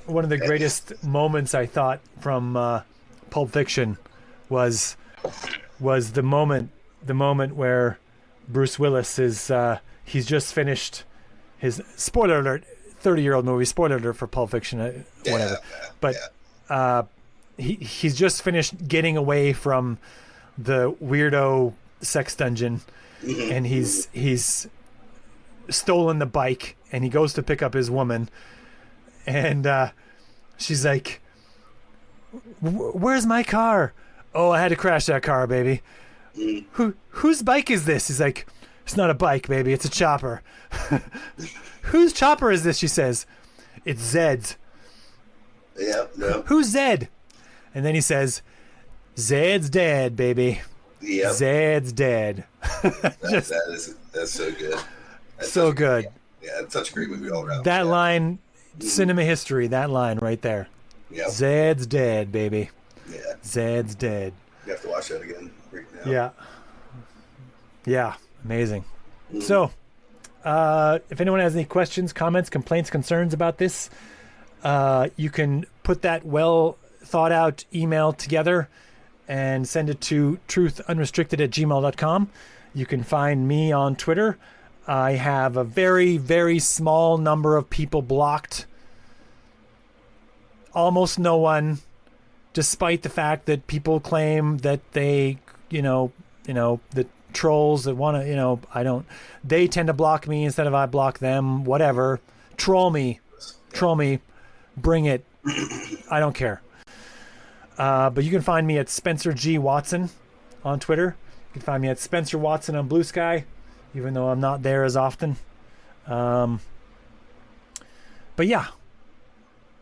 One of the greatest moments I thought from Pulp Fiction was the moment where Bruce Willis is he's just finished his, spoiler alert, 30-year-old movie, spoiler alert for Pulp Fiction, whatever. But he's just finished getting away from the weirdo sex dungeon, and he's stolen the bike, and he goes to pick up his woman, and she's like, "Where's my car?" "Oh, I had to crash that car, baby." Whose bike is this?" He's like, "It's not a bike, baby, it's a chopper." "Whose chopper is this?" she says. "It's Zed's." Yeah. "Who's Zed?" And then he says, Zed's dead, baby. Yep. Zed's dead. That's so good. That's so good. Yeah, it's such a great movie all around. That line, cinema history, that line right there. Yep. Zed's dead, baby. Yeah. Zed's dead. You have to watch that again right now. Yeah. Yeah. Amazing. So, if anyone has any questions, comments, complaints, concerns about this, you can put that well thought out email together and send it to truthunrestricted@gmail.com. You can find me on Twitter. I have a very, very small number of people blocked. Almost no one, despite the fact that people claim that they, the trolls that want to, they tend to block me instead of I block them, whatever. Troll me, bring it. I don't care. But you can find me at Spencer G. Watson on Twitter. You can find me at Spencer Watson on Blue Sky, even though I'm not there as often. But yeah,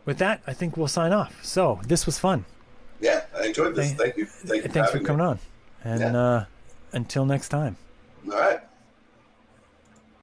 with that, I think we'll sign off. So this was fun. Yeah, I enjoyed this. Thank you. Thanks for coming on. And until next time. All right.